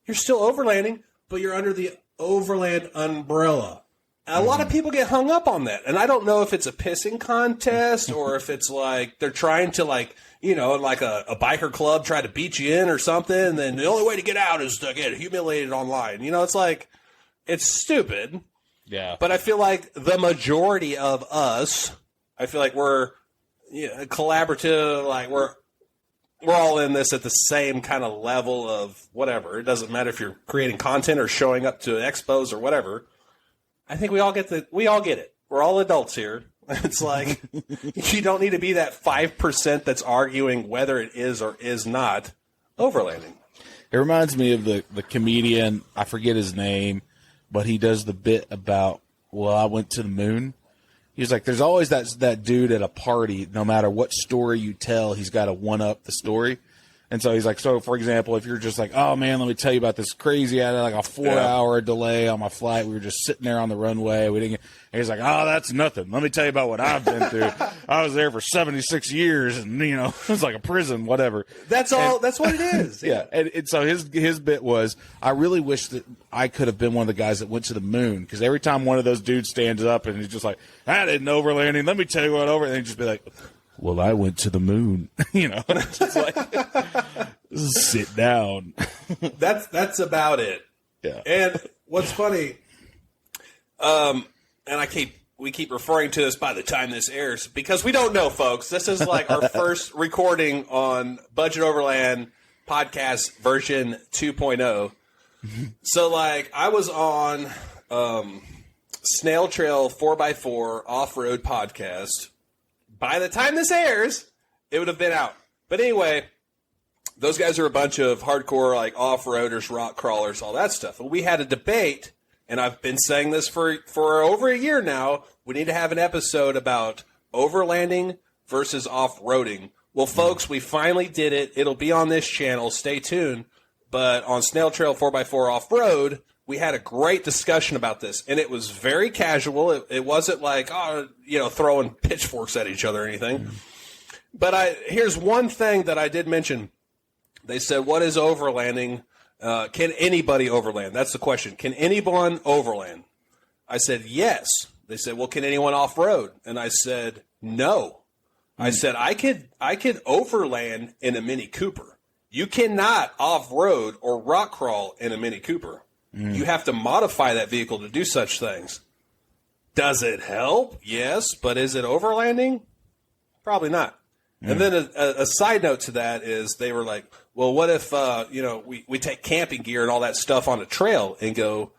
you're still overlanding, but you're under the overland umbrella. A lot of people get hung up on that. And I don't know if it's a pissing contest or if it's like they're trying to, like, you know, like a biker club try to beat you in or something. And then the only way to get out is to get humiliated online. You know, it's like, it's stupid. Yeah. But I feel like the majority of us, I feel like we're collaborative, like we're all in this at the same kind of level of whatever. It doesn't matter if you're creating content or showing up to expos or whatever. I think we all get it. We're all adults here. It's like, you don't need to be that 5% that's arguing whether it is or is not overlanding. It reminds me of the comedian, I forget his name, but he does the bit about, well, I went to the moon. He's like, there's always that dude at a party, no matter what story you tell, he's got to one-up the story. And so he's like, so for example, if you're just like, oh man, let me tell you about this crazy, I had like a 4-hour delay on my flight. We were just sitting there on the runway. We didn't. And he's like, oh, that's nothing. Let me tell you about what I've been through. I was there for 76 years, and it was like a prison, whatever. That's all. That's what it is. Yeah. And so his bit was, I really wish that I could have been one of the guys that went to the moon, because every time one of those dudes stands up and he's just like, I didn't overlanding. Let me tell you what over, and he'd just be like, well, I went to the moon, It's just like, sit down. That's about it. Yeah. And what's funny, and we keep referring to this by the time this airs, because we don't know, folks. This is like our first recording on Budget Overland podcast version 2.0. So like, I was on Snail Trail 4x4 off-road podcast. By the time this airs, it would have been out. But anyway, those guys are a bunch of hardcore, like, off-roaders, rock crawlers, all that stuff. And we had a debate, and I've been saying this for over a year now. We need to have an episode about overlanding versus off-roading. Well, folks, we finally did it. It'll be on this channel. Stay tuned. But on Snail Trail 4x4 off-road, we had a great discussion about this, and it was very casual. It wasn't like, throwing pitchforks at each other or anything. But here's one thing that I did mention. They said, what is overlanding? Can anybody overland? That's the question. Can anyone overland? I said, yes. They said, well, can anyone off-road? And I said, no. I said, I could overland in a Mini Cooper. You cannot off-road or rock crawl in a Mini Cooper. You have to modify that vehicle to do such things. Does it help? Yes. But is it overlanding? Probably not. And then a side note to that is they were like, well, what if, we take camping gear and all that stuff on a trail and go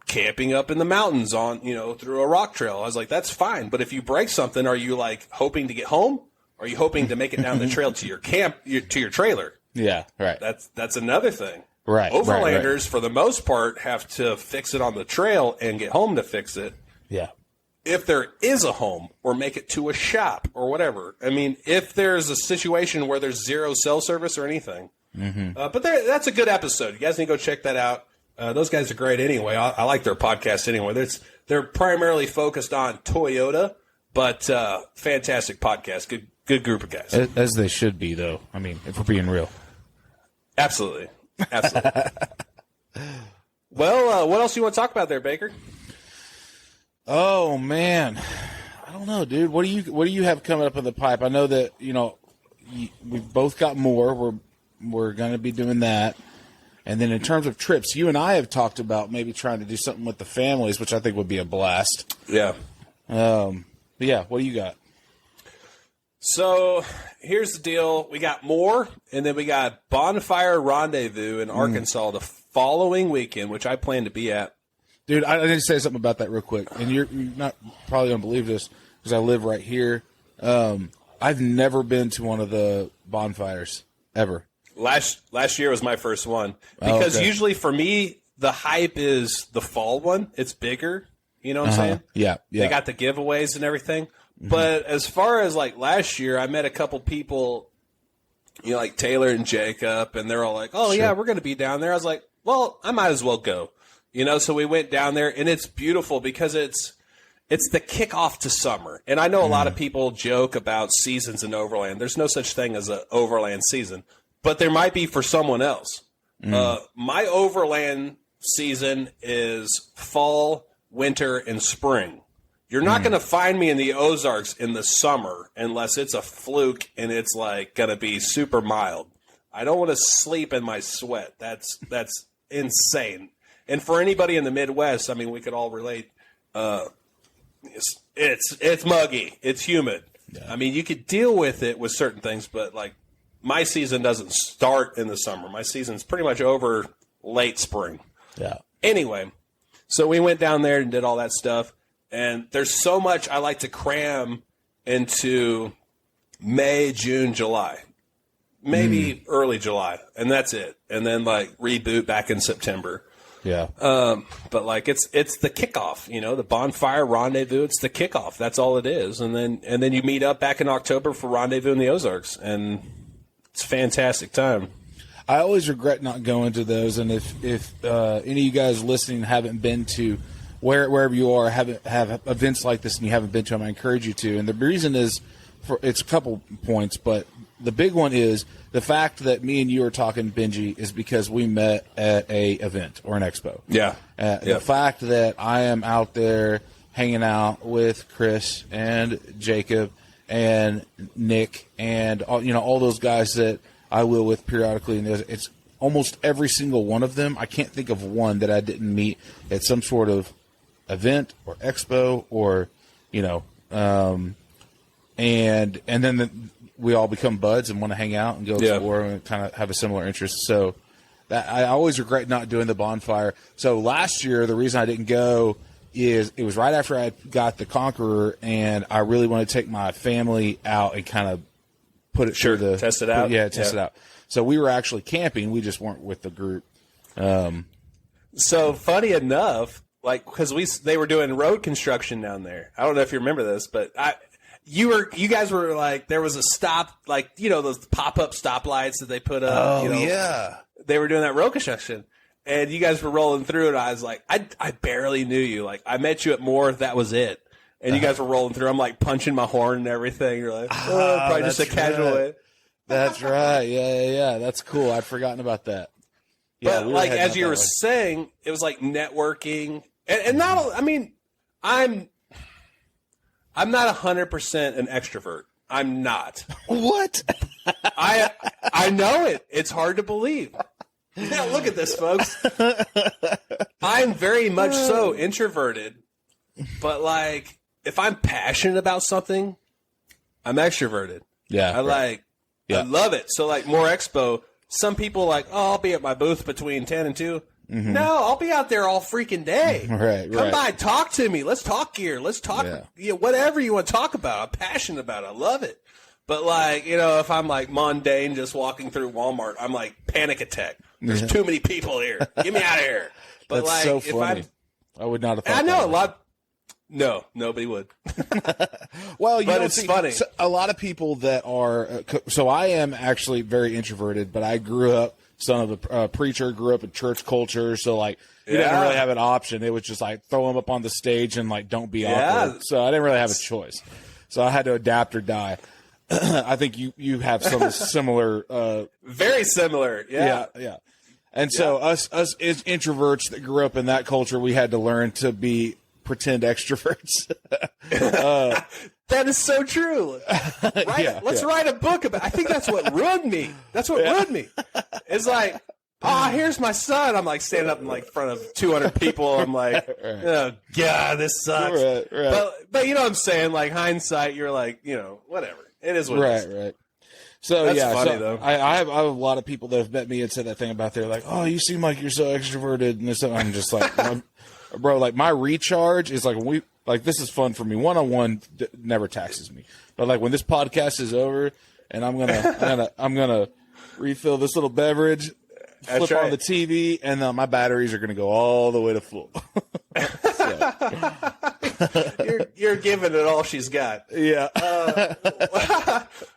camping up in the mountains on, through a rock trail? I was like, that's fine. But if you break something, are you like hoping to get home? Or are you hoping to make it down the trail to your to your trailer? Yeah, right. That's another thing. Right. Overlanders, for the most part, have to fix it on the trail and get home to fix it. Yeah. If there is a home, or make it to a shop or whatever. I mean, if there's a situation where there's zero cell service or anything. But that's a good episode. You guys need to go check that out. Those guys are great anyway. I like their podcast anyway. They're primarily focused on Toyota, but fantastic podcast. Good group of guys. As they should be, though. I mean, if we're being real. Absolutely. Well, what else do you want to talk about there, Baker? Oh man, I don't know, dude. What do you have coming up in the pipe? I know that we've both got more. We're going to be doing that, and then in terms of trips, you and I have talked about maybe trying to do something with the families, which I think would be a blast. Yeah. But yeah, what do you got? So here's the deal. We got more, and then we got Bonfire Rendezvous in Arkansas the following weekend, which I plan to be at. Dude, I need to say something about that real quick. And you're not probably going to believe this because I live right here. I've never been to one of the bonfires, ever. Last year was my first one. Because usually for me, the hype is the fall one. It's bigger. You know what I'm saying? Yeah. They got the giveaways and everything. But as far as like last year, I met a couple people, like Taylor and Jacob, and they're all like, oh, yeah, we're going to be down there. I was like, well, I might as well go. So we went down there, and it's beautiful because it's the kickoff to summer. And I know a lot of people joke about seasons in Overland. There's no such thing as an Overland season, but there might be for someone else. My Overland season is fall, winter, and spring. You're not going to find me in the Ozarks in the summer unless it's a fluke and it's like going to be super mild. I don't want to sleep in my sweat. That's insane. And for anybody in the Midwest, I mean, we could all relate. It's muggy. It's humid. Yeah. I mean, you could deal with it with certain things, but like my season doesn't start in the summer. My season's pretty much over late spring. Yeah. Anyway, so we went down there and did all that stuff. And there's so much I like to cram into May, June, July, maybe early July, and that's it. And then like reboot back in September. Yeah. But like it's the kickoff, the bonfire rendezvous. It's the kickoff. That's all it is. And then you meet up back in October for rendezvous in the Ozarks, and it's a fantastic time. I always regret not going to those. And if any of you guys listening haven't been to wherever you are, have events like this and you haven't been to them, I encourage you to. And the reason is, it's a couple points, but the big one is the fact that me and you are talking, Benji, is because we met at a event or an expo. Yeah. The fact that I am out there hanging out with Chris and Jacob and Nick and all those guys that I will with periodically, and it's almost every single one of them. I can't think of one that I didn't meet at some sort of event or expo or and then we all become buds and want to hang out and go explore and kind of have a similar interest. So that I always regret not doing the bonfire. So last year, the reason I didn't go is it was right after I got the Conqueror, and I really wanted to take my family out and kind of put it through the test it out. Test it out. So we were actually camping. We just weren't with the group. So funny enough, like because they were doing road construction down there. I don't know if you remember this, but you guys were like, there was a stop, like, those pop-up stoplights that they put up. Oh, yeah. They were doing that road construction, and you guys were rolling through, and I was like, I barely knew you. Like, I met you at Moore, that was it. And you guys were rolling through. I'm like punching my horn and everything. You're like, probably just a casual way. That's right. Yeah. That's cool. I'd forgotten about that. Yeah, but like, as you were saying, it was like networking. And not, I mean, I'm not 100% an extrovert. I'm not. What? I know it. It's hard to believe. Yeah, look at this, folks. I'm very much so introverted, but like if I'm passionate about something, I'm extroverted. Yeah. I love it. So like More Expo, some people like, I'll be at my booth between 10 and 2. Mm-hmm. No, I'll be out there all freaking day. Come by, talk to me. Let's talk gear. Let's talk whatever you want to talk about. I'm passionate about it. I love it. But like, if I'm like mundane just walking through Walmart, I'm like panic attack. There's too many people here. Get me out of here. But that's like, so funny. I would not have thought I know that. a lot. No, nobody would. Well, but it's funny. So a lot of people that are so I am actually very introverted, but I grew up son of a preacher, grew up in church culture, so like you didn't really have an option. It was just like throw them up on the stage and like don't be awkward. So I didn't really have a choice. So I had to adapt or die. I think you have some similar, very similar. Yeah. And so us as introverts that grew up in that culture, we had to learn to be pretend extroverts. That is so true. Let's write a book about. I think that's what ruined me. Ruined me. It's like, here's my son. I'm like standing up in like front of 200 people. I'm like, oh God, this sucks. Right. But you know what I'm saying? Like hindsight, you're like, whatever. It is what it is. Right. So that's funny though. I have a lot of people that have met me and said that thing about they're like, oh, you seem like you're so extroverted, and this. I'm just like, bro, like my recharge is like when this is fun for me. One-on-one never taxes me, but like when this podcast is over and I'm gonna refill this little beverage, flip on the TV, and my batteries are gonna go all the way to full. You're giving it all she's got. Yeah.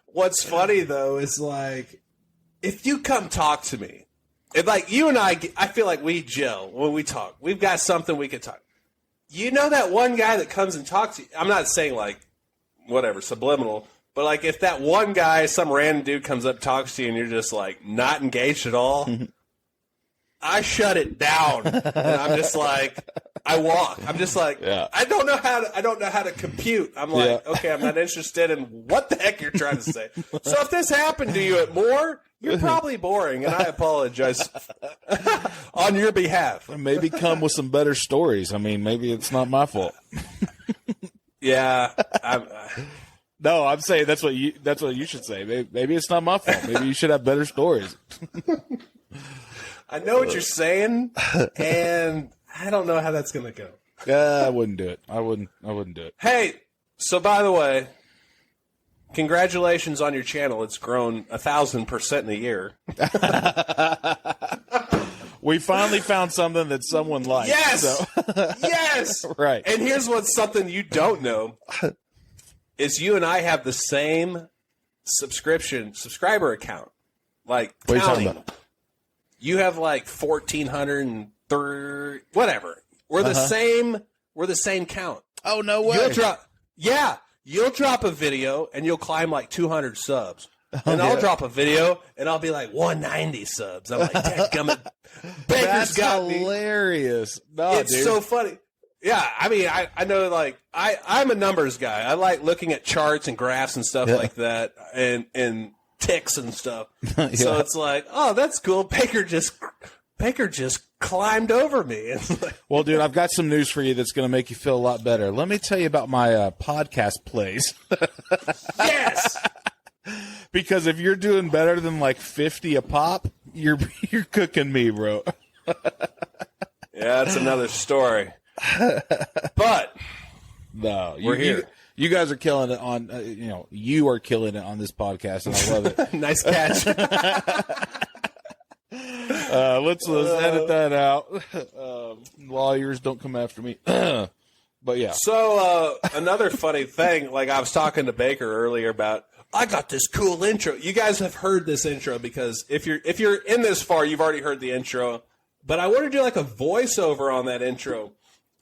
What's funny though is like if you come talk to me, if like you and I feel like we gel when we talk. We've got something we can talk. You know that one guy that comes and talks to you. I'm not saying like whatever subliminal, but like if that one guy, some random dude comes up talks to you and you're just like not engaged at all. I shut it down, and I'm just like, I walk. I'm just like, I don't know how to compute. I'm like, okay, I'm not interested in what the heck you're trying to say. So if this happened to you at Moore, you're probably boring, and I apologize on your behalf. Maybe come with some better stories. I mean, maybe it's not my fault. Yeah. No, I'm saying that's what you should say. Maybe it's not my fault. Maybe you should have better stories. I know what you're saying, and I don't know how that's going to go. I wouldn't do it. I wouldn't do it. Hey, so by the way, congratulations on your channel. It's grown 1,000% in a year. We finally found something that someone likes. Yes! So. Yes! Right. And here's what's something you don't know, is you and I have the same subscriber account. Like, what are you talking about? You have like 1,430, whatever. We're the same count. Oh, no way. You'll drop a video and you'll climb like 200 subs. And I'll drop a video and I'll be like 190 subs. I'm like, dadgummit, Baker's got me. Hilarious. No, it's so funny. Yeah, I mean, I know, like, I'm a numbers guy. I like looking at charts and graphs and stuff like that, and ticks and stuff. So it's like, oh, that's cool. Baker just climbed over me. Well, dude, I've got some news for you that's going to make you feel a lot better. Let me tell you about my podcast plays. Yes. Because if you're doing better than like 50 a pop, you're cooking me, bro. Yeah, that's another story. But no, we're here. You guys are killing it on. You are killing it on this podcast, and I love it. Nice catch. Let's edit that out. Lawyers, don't come after me. But yeah. So another funny thing, like I was talking to Baker earlier about, I got this cool intro. You guys have heard this intro because if you're in this far, you've already heard the intro. But I want to do like a voiceover on that intro,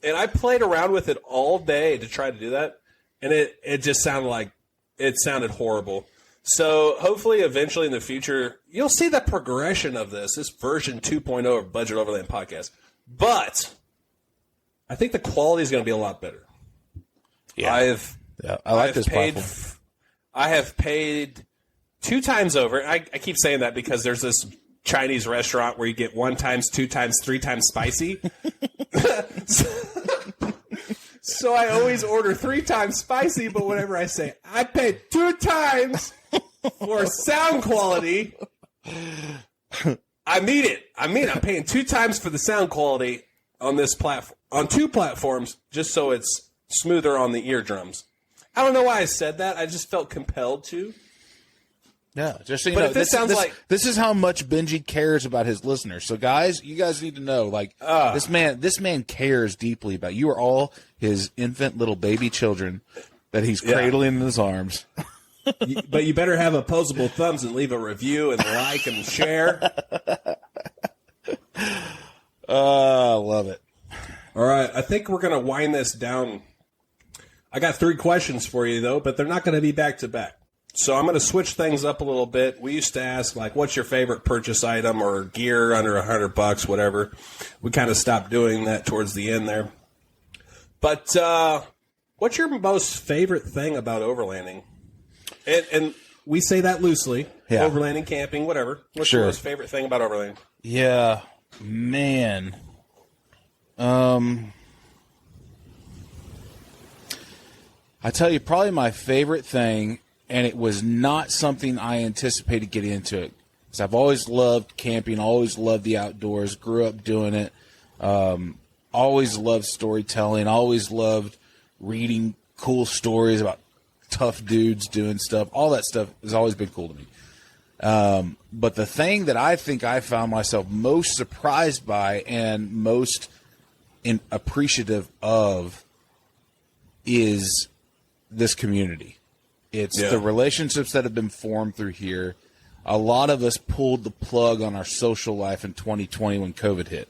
and I played around with it all day to try to do that, and it just sounded horrible. So hopefully, eventually in the future, you'll see the progression of this version 2.0 of Budget Overland podcast. But I think the quality is going to be a lot better. Yeah, I like this platform. I have paid 2 times over. I keep saying that because there's this Chinese restaurant where you get 1 times, 2 times, 3 times spicy. So I always order 3 times spicy, but whenever I say, I paid 2 times for sound quality, I mean it. I'm paying 2 times for the sound quality on this platform, on 2 platforms, just so it's smoother on the eardrums. I don't know why I said that. I just felt compelled to. Yeah, just so you know, this is how much Benji cares about his listeners. So, guys, you guys need to know, like, this man cares deeply about you. Are all his infant little baby children that he's cradling in his arms. But you better have opposable thumbs and leave a review and like and share. I love it. All right, I think we're going to wind this down. I got 3 questions for you, though, but they're not going to be back-to-back. So I'm going to switch things up a little bit. We used to ask, like, what's your favorite purchase item or gear under $100, whatever. We kind of stopped doing that towards the end there. But what's your most favorite thing about overlanding? And we say that loosely. Yeah. Overlanding, camping, whatever. What's your most favorite thing about overlanding? Yeah, man. I tell you, probably my favorite thing, and it was not something I anticipated getting into it, because I've always loved camping, always loved the outdoors, grew up doing it, always loved storytelling, always loved reading cool stories about tough dudes doing stuff. All that stuff has always been cool to me. But the thing that I think I found myself most surprised by and most appreciative of is this community. It's the relationships that have been formed through here. A lot of us pulled the plug on our social life in 2020 when COVID hit.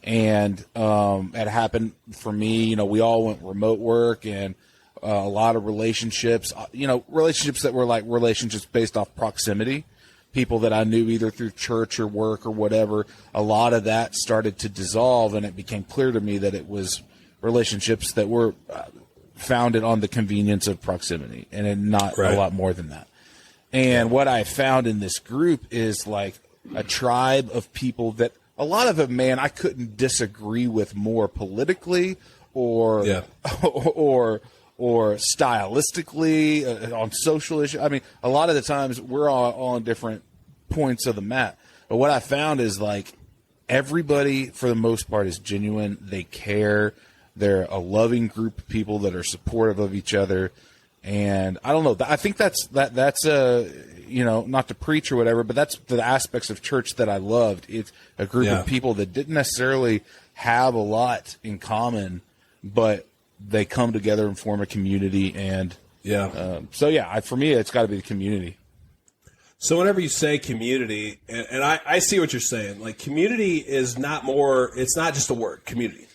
And it happened for me. You know, we all went remote work, and a lot of relationships, relationships that were like relationships based off proximity. People that I knew either through church or work or whatever, a lot of that started to dissolve, and it became clear to me that it was relationships that were founded on the convenience of proximity and not a lot more than that. And what I found in this group is like a tribe of people that a lot of them, man, I couldn't disagree with more politically or stylistically on social issues. I mean, a lot of the times we're all on different points of the map. But what I found is like everybody, for the most part, is genuine. They care. They're a loving group of people that are supportive of each other. And I don't know. I think that's not to preach or whatever, but that's the aspects of church that I loved. It's a group of people that didn't necessarily have a lot in common, but they come together and form a community. And for me, it's got to be the community. So whenever you say community, and I see what you're saying, like community is not more, it's not just a word, community.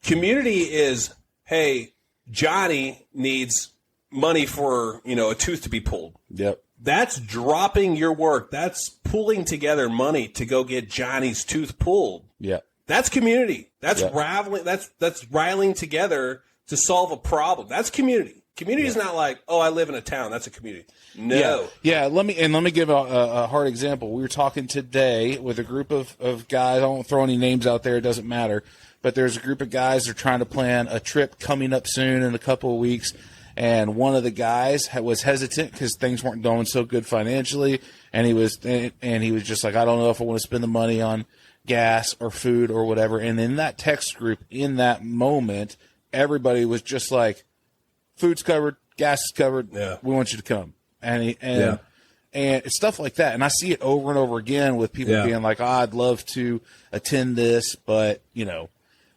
Community is, hey, Johnny needs money for, a tooth to be pulled. Yep. That's dropping your work. That's pulling together money to go get Johnny's tooth pulled. Yep. That's community. That's rivaling. That's riling together to solve a problem. That's community. Community is not like, oh, I live in a town. That's a community. No. Yeah. Let me give a hard example. We were talking today with a group of guys. I won't throw any names out there. It doesn't matter. But there's a group of guys that are trying to plan a trip coming up soon in a couple of weeks. And one of the guys was hesitant because things weren't going so good financially, and he was just like, I don't know if I want to spend the money on gas or food or whatever. And in that text group, in that moment, everybody was just like, food's covered, gas is covered. Yeah. We want you to come, and it's stuff like that. And I see it over and over again with people being like, I'd love to attend this, but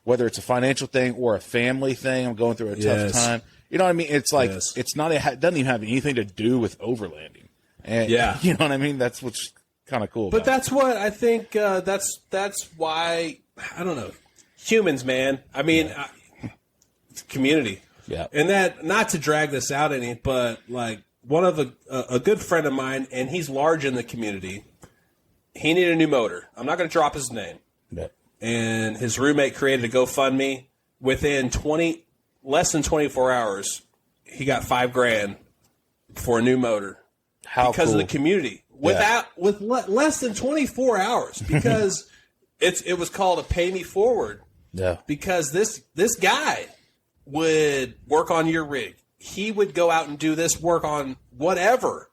whether it's a financial thing or a family thing, I'm going through a tough time. You know what I mean? It's like it's not. It doesn't even have anything to do with overlanding. And, you know what I mean? That's what's kind of cool. But that's what I think. That's why I don't know humans, man. I mean, it's community. Yeah. And that, not to drag this out any, but like one of a good friend of mine, and he's large in the community. He needed a new motor. I'm not going to drop his name. Yeah. And his roommate created a GoFundMe. Within less than 24 hours, he got $5,000 for a new motor. Because of the community. With less than 24 hours, because it was called a pay me forward. Yeah. Because this guy would work on your rig. He would go out and do this work on whatever.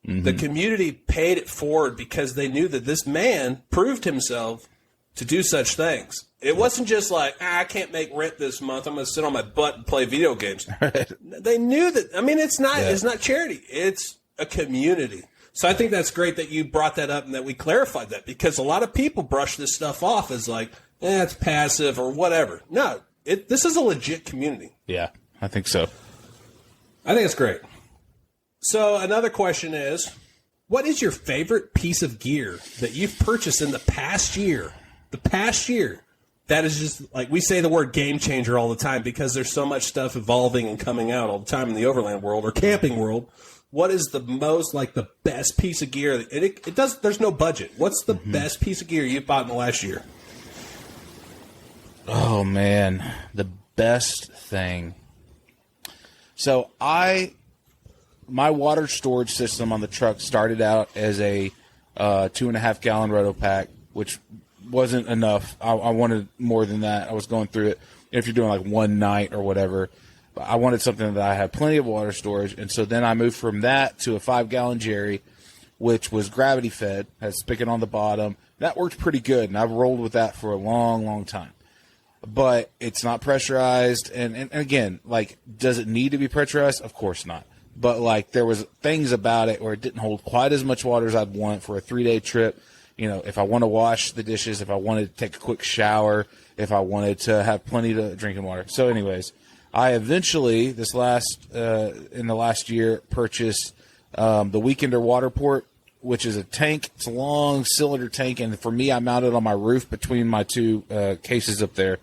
Mm-hmm. The community paid it forward because they knew that this man proved himself to do such things. It wasn't just like, I can't make rent this month. I'm going to sit on my butt and play video games. Right. They knew that. I mean, it's not charity. It's a community. So I think that's great that you brought that up and that we clarified that, because a lot of people brush this stuff off as like, it's passive or whatever. No, this is a legit community. Yeah, I think so. I think it's great. So another question is, what is your favorite piece of gear that you've purchased in the past year? The past year. That is just, like, we say the word game changer all the time because there's so much stuff evolving and coming out all the time in the overland world or camping world. What is the most, like, the best piece of gear? There's no budget. What's the best piece of gear you've bought in the last year? Oh, man. The best thing. So my water storage system on the truck started out as a 2.5 gallon roto pack, which wasn't enough. I wanted more than that. I was going through it. If you're doing like one night or whatever, but I wanted something that I had plenty of water storage. And so then I moved from that to a 5 gallon Jerry, which was gravity fed, had spigot on the bottom. That worked pretty good, and I've rolled with that for a long, long time. But it's not pressurized, and again, like, does it need to be pressurized? Of course not. But like, there was things about it where it didn't hold quite as much water as I'd want for a 3-day trip. If I want to wash the dishes, if I wanted to take a quick shower, if I wanted to have plenty to drinking water. So anyways, I eventually, in the last year, purchased the Weekender water port, which is a tank. It's a long cylinder tank, and for me, I mounted it on my roof between my two cases up there.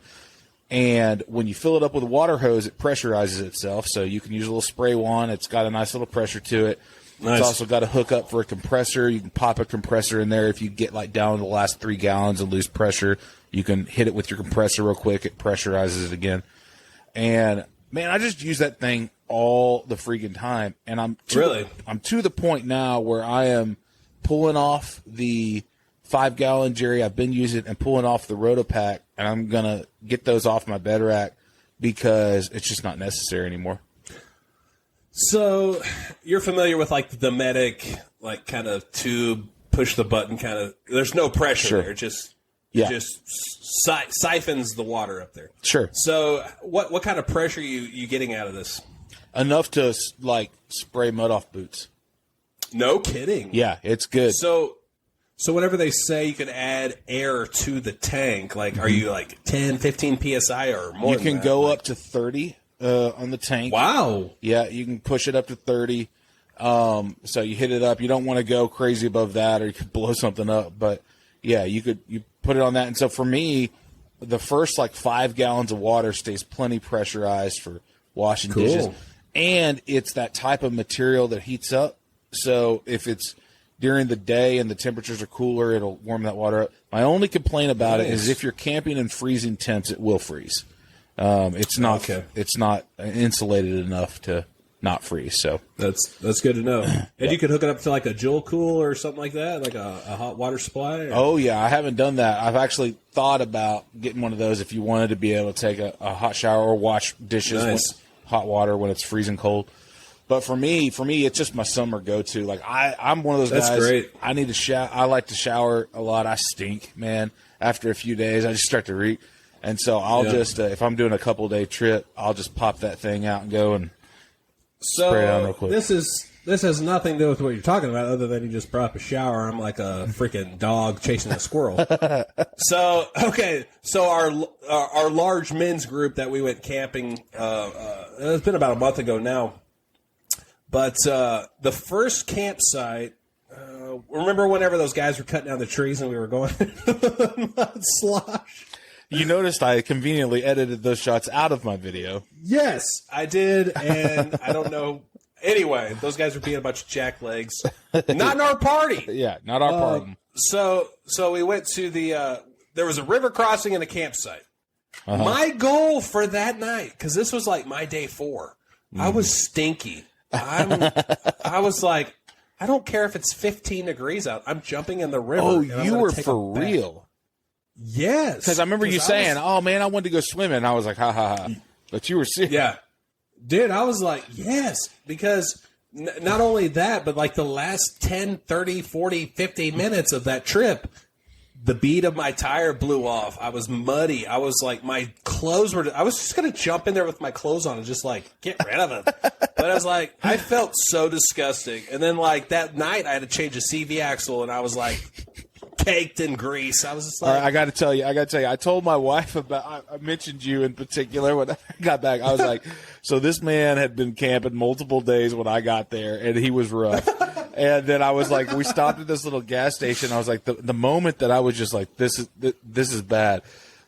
And when you fill it up with a water hose, it pressurizes itself, so you can use a little spray wand. It's got a nice little pressure to it. Nice. It's also got a hookup for a compressor. You can pop a compressor in there if you get like down to the last 3 gallons and lose pressure. You can hit it with your compressor real quick. It pressurizes it again. And, man, I just use that thing all the freaking time. And I'm to the point now where I am pulling off the 5 gallon Jerry I've been using and pulling off the Rotopack, and I'm going to get those off my bed rack because it's just not necessary anymore. So you're familiar with like the Medic, like kind of tube, push the button kind of, there's no pressure there. Just It just siphons the water up there. Sure. So what kind of pressure are you getting out of this? Enough to, like, spray mud off boots. No kidding. Yeah, it's good. So whenever they say you can add air to the tank, like, are you like 10, 15 PSI or more? You can go up to 30 on the tank. Wow. Yeah, you can push it up to 30. So you hit it up. You don't want to go crazy above that, or you could blow something up. But yeah, you put it on that. And so for me, the first like 5 gallons of water stays plenty pressurized for washing dishes. And it's that type of material that heats up. So if it's during the day and the temperatures are cooler, it'll warm that water up. My only complaint about it is if you're camping in freezing temps, it will freeze. It's not insulated enough to not freeze. So that's good to know. And you could hook it up to like a Joule Cool or something like that, like a hot water supply. Or? Oh yeah, I haven't done that. I've actually thought about getting one of those if you wanted to be able to take a hot shower or wash dishes with hot water when it's freezing cold. But for me, it's just my summer go-to. Like I'm one of those guys. That's great. I need to shower. I like to shower a lot. I stink, man. After a few days, I just start to reek. And so I'll just, if I'm doing a couple-day trip, I'll just pop that thing out and go and spray it on real quick. This has nothing to do with what you're talking about, other than you just brought up a shower. I'm like a freaking dog chasing a squirrel. So our large men's group that we went camping, it's been about a month ago now. But the first campsite, remember whenever those guys were cutting down the trees and we were going mud slosh? You noticed I conveniently edited those shots out of my video. Yes, I did, and I don't know. Anyway, those guys were being a bunch of jacklegs. Not in our party. Yeah, not our problem. So we went to there was a river crossing and a campsite. My goal for that night, because this was like my day 4, I was stinky. I was like, I don't care if it's 15 degrees out. I'm jumping in the river. Oh, you were for real? Yes. Because I remember you saying, oh, man, I wanted to go swimming. And I was like, ha, ha, ha. But you were serious. Yeah. Dude, I was like, yes. Because not only that, but like the last 10, 30, 40, 50 minutes of that trip, the bead of my tire blew off. I was muddy. I was like, my clothes were, I was just going to jump in there with my clothes on and just like get rid of them. But I was like, I felt so disgusting. And then like that night I had to change a CV axle and I was like caked in grease. I was just like, all right, I got to tell you, I told my wife about, I mentioned you in particular when I got back. I was like, so this man had been camping multiple days when I got there and he was rough. And then I was like, we stopped at this little gas station. I was like, the moment that I was just like, this is bad.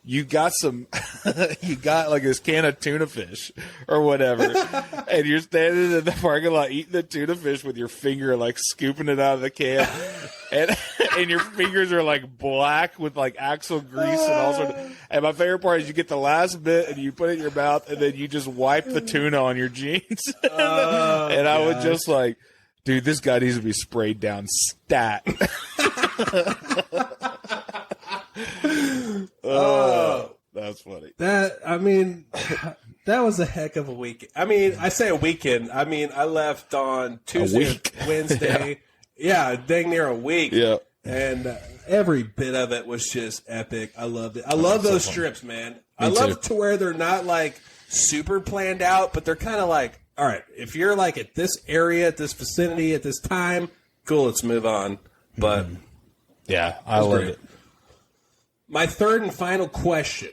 You got like this can of tuna fish or whatever, and you're standing in the parking lot eating the tuna fish with your finger like scooping it out of the can, and your fingers are like black with like axle grease and all sorts of. And my favorite part is you get the last bit and you put it in your mouth, and then you just wipe the tuna on your jeans. And I was just like, dude, this guy needs to be sprayed down stat. Oh, that's funny. That was a heck of a weekend. I mean, I say a weekend. I mean, I left on Tuesday, Wednesday. Yeah, dang near a week. Yeah. And every bit of it was just epic. I loved it. I love those trips, man. I love to where they're not like super planned out, but they're kind of like, all right, if you're like at this area, at this vicinity, at this time, cool, let's move on. But yeah, I love it. My third and final question.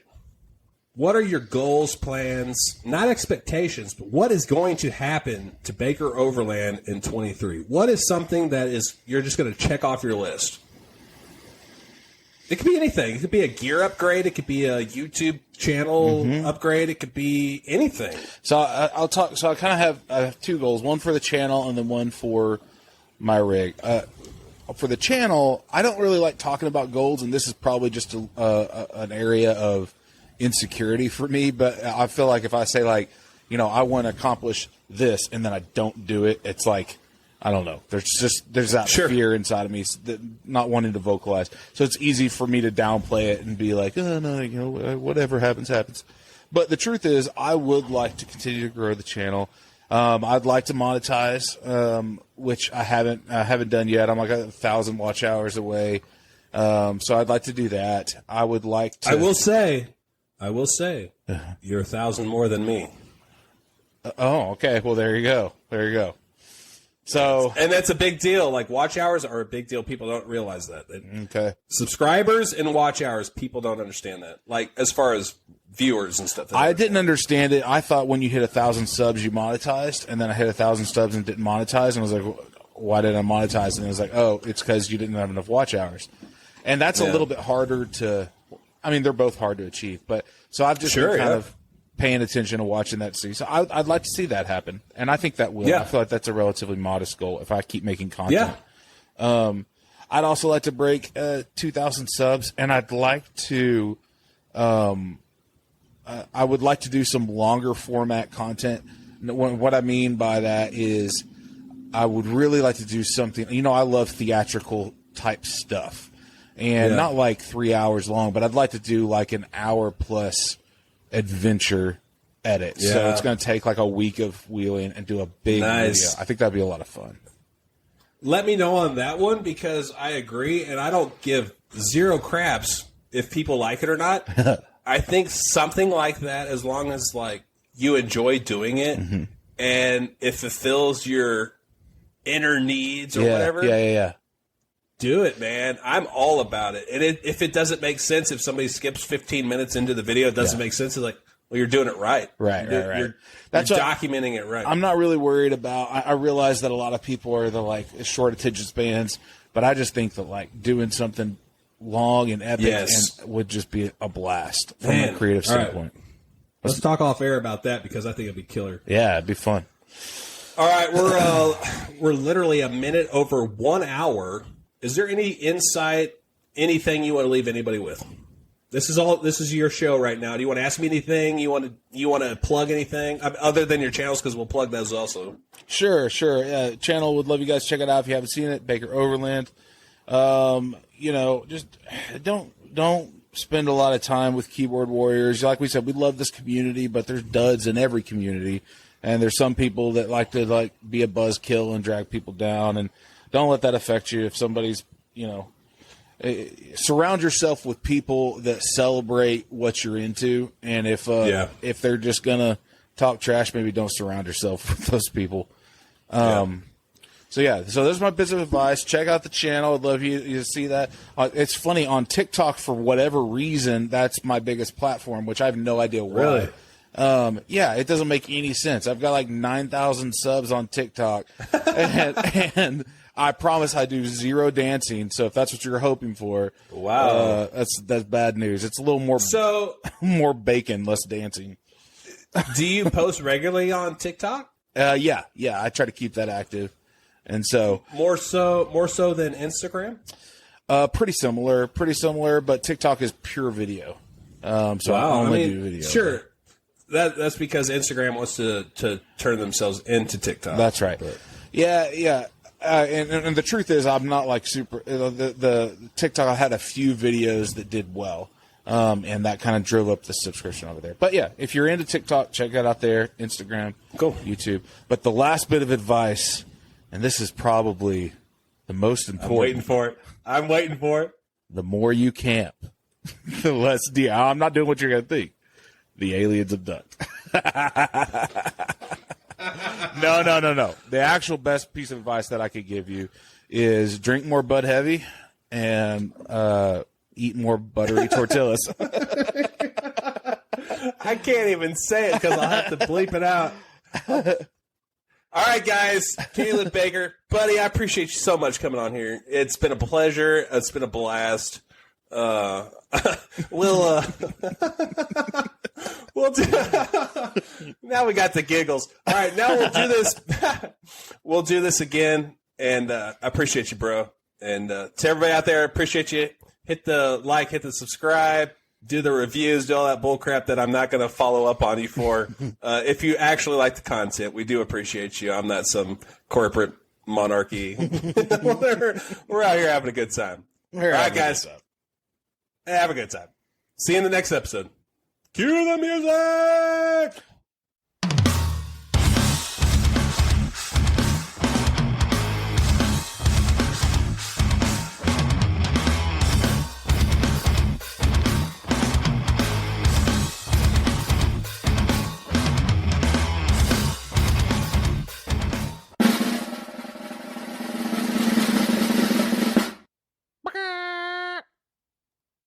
What are your goals, plans, not expectations, but what is going to happen to Baker Overland in 23? What is something that you're just going to check off your list? It could be anything. It could be a gear upgrade. It could be a YouTube channel upgrade. It could be anything. So I'll talk. So I kind of have 2 goals: one for the channel, and then one for my rig. For the channel, I don't really like talking about goals, and this is probably just an area of insecurity for me. But I feel like if I say like, I want to accomplish this, and then I don't do it, it's like, I don't know. There's that fear inside of me, not wanting to vocalize. So it's easy for me to downplay it and be like, oh, no, whatever happens, happens. But the truth is, I would like to continue to grow the channel. I'd like to monetize, which I haven't done yet. I'm like 1,000 watch hours away So I'd like to do that. I would like to. I will say, you're 1,000 more than me. Oh, okay. Well, there you go. So, and that's a big deal. Like, watch hours are a big deal. People don't realize that. Okay. Subscribers and watch hours, people don't understand that. Like, as far as viewers and stuff. I didn't understand it. I thought when you hit 1,000 subs, you monetized, and then I hit 1,000 subs and didn't monetize, and I was like, why didn't I monetize? And it was like, oh, it's because you didn't have enough watch hours. And that's a little bit harder to, I mean, they're both hard to achieve, but so I've just been kind of paying attention to watching that series. So I'd like to see that happen, and I think that will. Yeah. I feel like that's a relatively modest goal if I keep making content. Yeah. I'd also like to break 2,000 subs, and I'd like to, I would like to do some longer format content. What I mean by that is I would really like to do something. You know, I love theatrical type stuff, and not like 3 hours long, but I'd like to do like an hour plus adventure edit. Yeah. So it's going to take like a week of wheeling and do a big video. I think that'd be a lot of fun. Let me know on that one, because I agree, and I don't give zero craps if people like it or not. I think something like that, as long as like you enjoy doing it and it fulfills your inner needs or whatever. Yeah. Do it, man. I'm all about it. And if it doesn't make sense, if somebody skips 15 minutes into the video, it doesn't make sense. It's like, well, you're doing it right. Right. You're documenting it right. I'm not really worried about. I realize that a lot of people are the like short attention spans, but I just think that like doing something long and epic and would just be a blast from a creative standpoint. Right. Let's talk off air about that, because I think it'd be killer. Yeah, it'd be fun. All right, we're literally a minute over 1 hour. Is there any insight, anything you want to leave anybody with? This is your show right now. Do you want to ask me anything? You want to plug anything other than your channels, because we'll plug those also. Sure. Channel, would love you guys to check it out if you haven't seen it. Baker Overland. Just don't spend a lot of time with keyboard warriors. Like we said, we love this community, but there's duds in every community, and there's some people that like to be a buzzkill and drag people down, and don't let that affect you. If somebody's, surround yourself with people that celebrate what you're into, and if they're just gonna talk trash, maybe don't surround yourself with those people. So there's my bits of advice. Check out the channel. I'd love you to see that. It's funny, on TikTok, for whatever reason, that's my biggest platform, which I have no idea why. Really? It doesn't make any sense. I've got like 9,000 subs on TikTok, and I promise I do zero dancing. So if that's what you're hoping for, wow, that's bad news. It's a little more more bacon, less dancing. Do you post regularly on TikTok? Yeah. I try to keep that active. And so more so than Instagram? Pretty similar, but TikTok is pure video. So I only do video. Sure. That's because Instagram wants to turn themselves into TikTok. That's right. But. Yeah. And the truth is, I'm not like super. The TikTok, I had a few videos that did well, and that kind of drove up the subscription over there. But yeah, if you're into TikTok, check it out there. Instagram, cool. YouTube. But the last bit of advice, and this is probably the most important. I'm waiting for it. The more you camp, the less. I'm not doing what you're gonna think. The aliens abduct. No. The actual best piece of advice that I could give you is drink more Bud Heavy and eat more buttery tortillas. I can't even say it because I'll have to bleep it out. All right, guys. Caleb Baker, buddy, I appreciate you so much coming on here. It's been a pleasure. It's been a blast. We'll do. Now we got the giggles. All right, now we'll do this. We'll do this again, and I appreciate you, bro. And to everybody out there, I appreciate you. Hit the like, hit the subscribe, do the reviews, do all that bull crap that I'm not going to follow up on you for. If you actually like the content, we do appreciate you. I'm not some corporate monarchy. We're out here having a good time. All right, guys. Have a good time. See you in the next episode. Cue the music!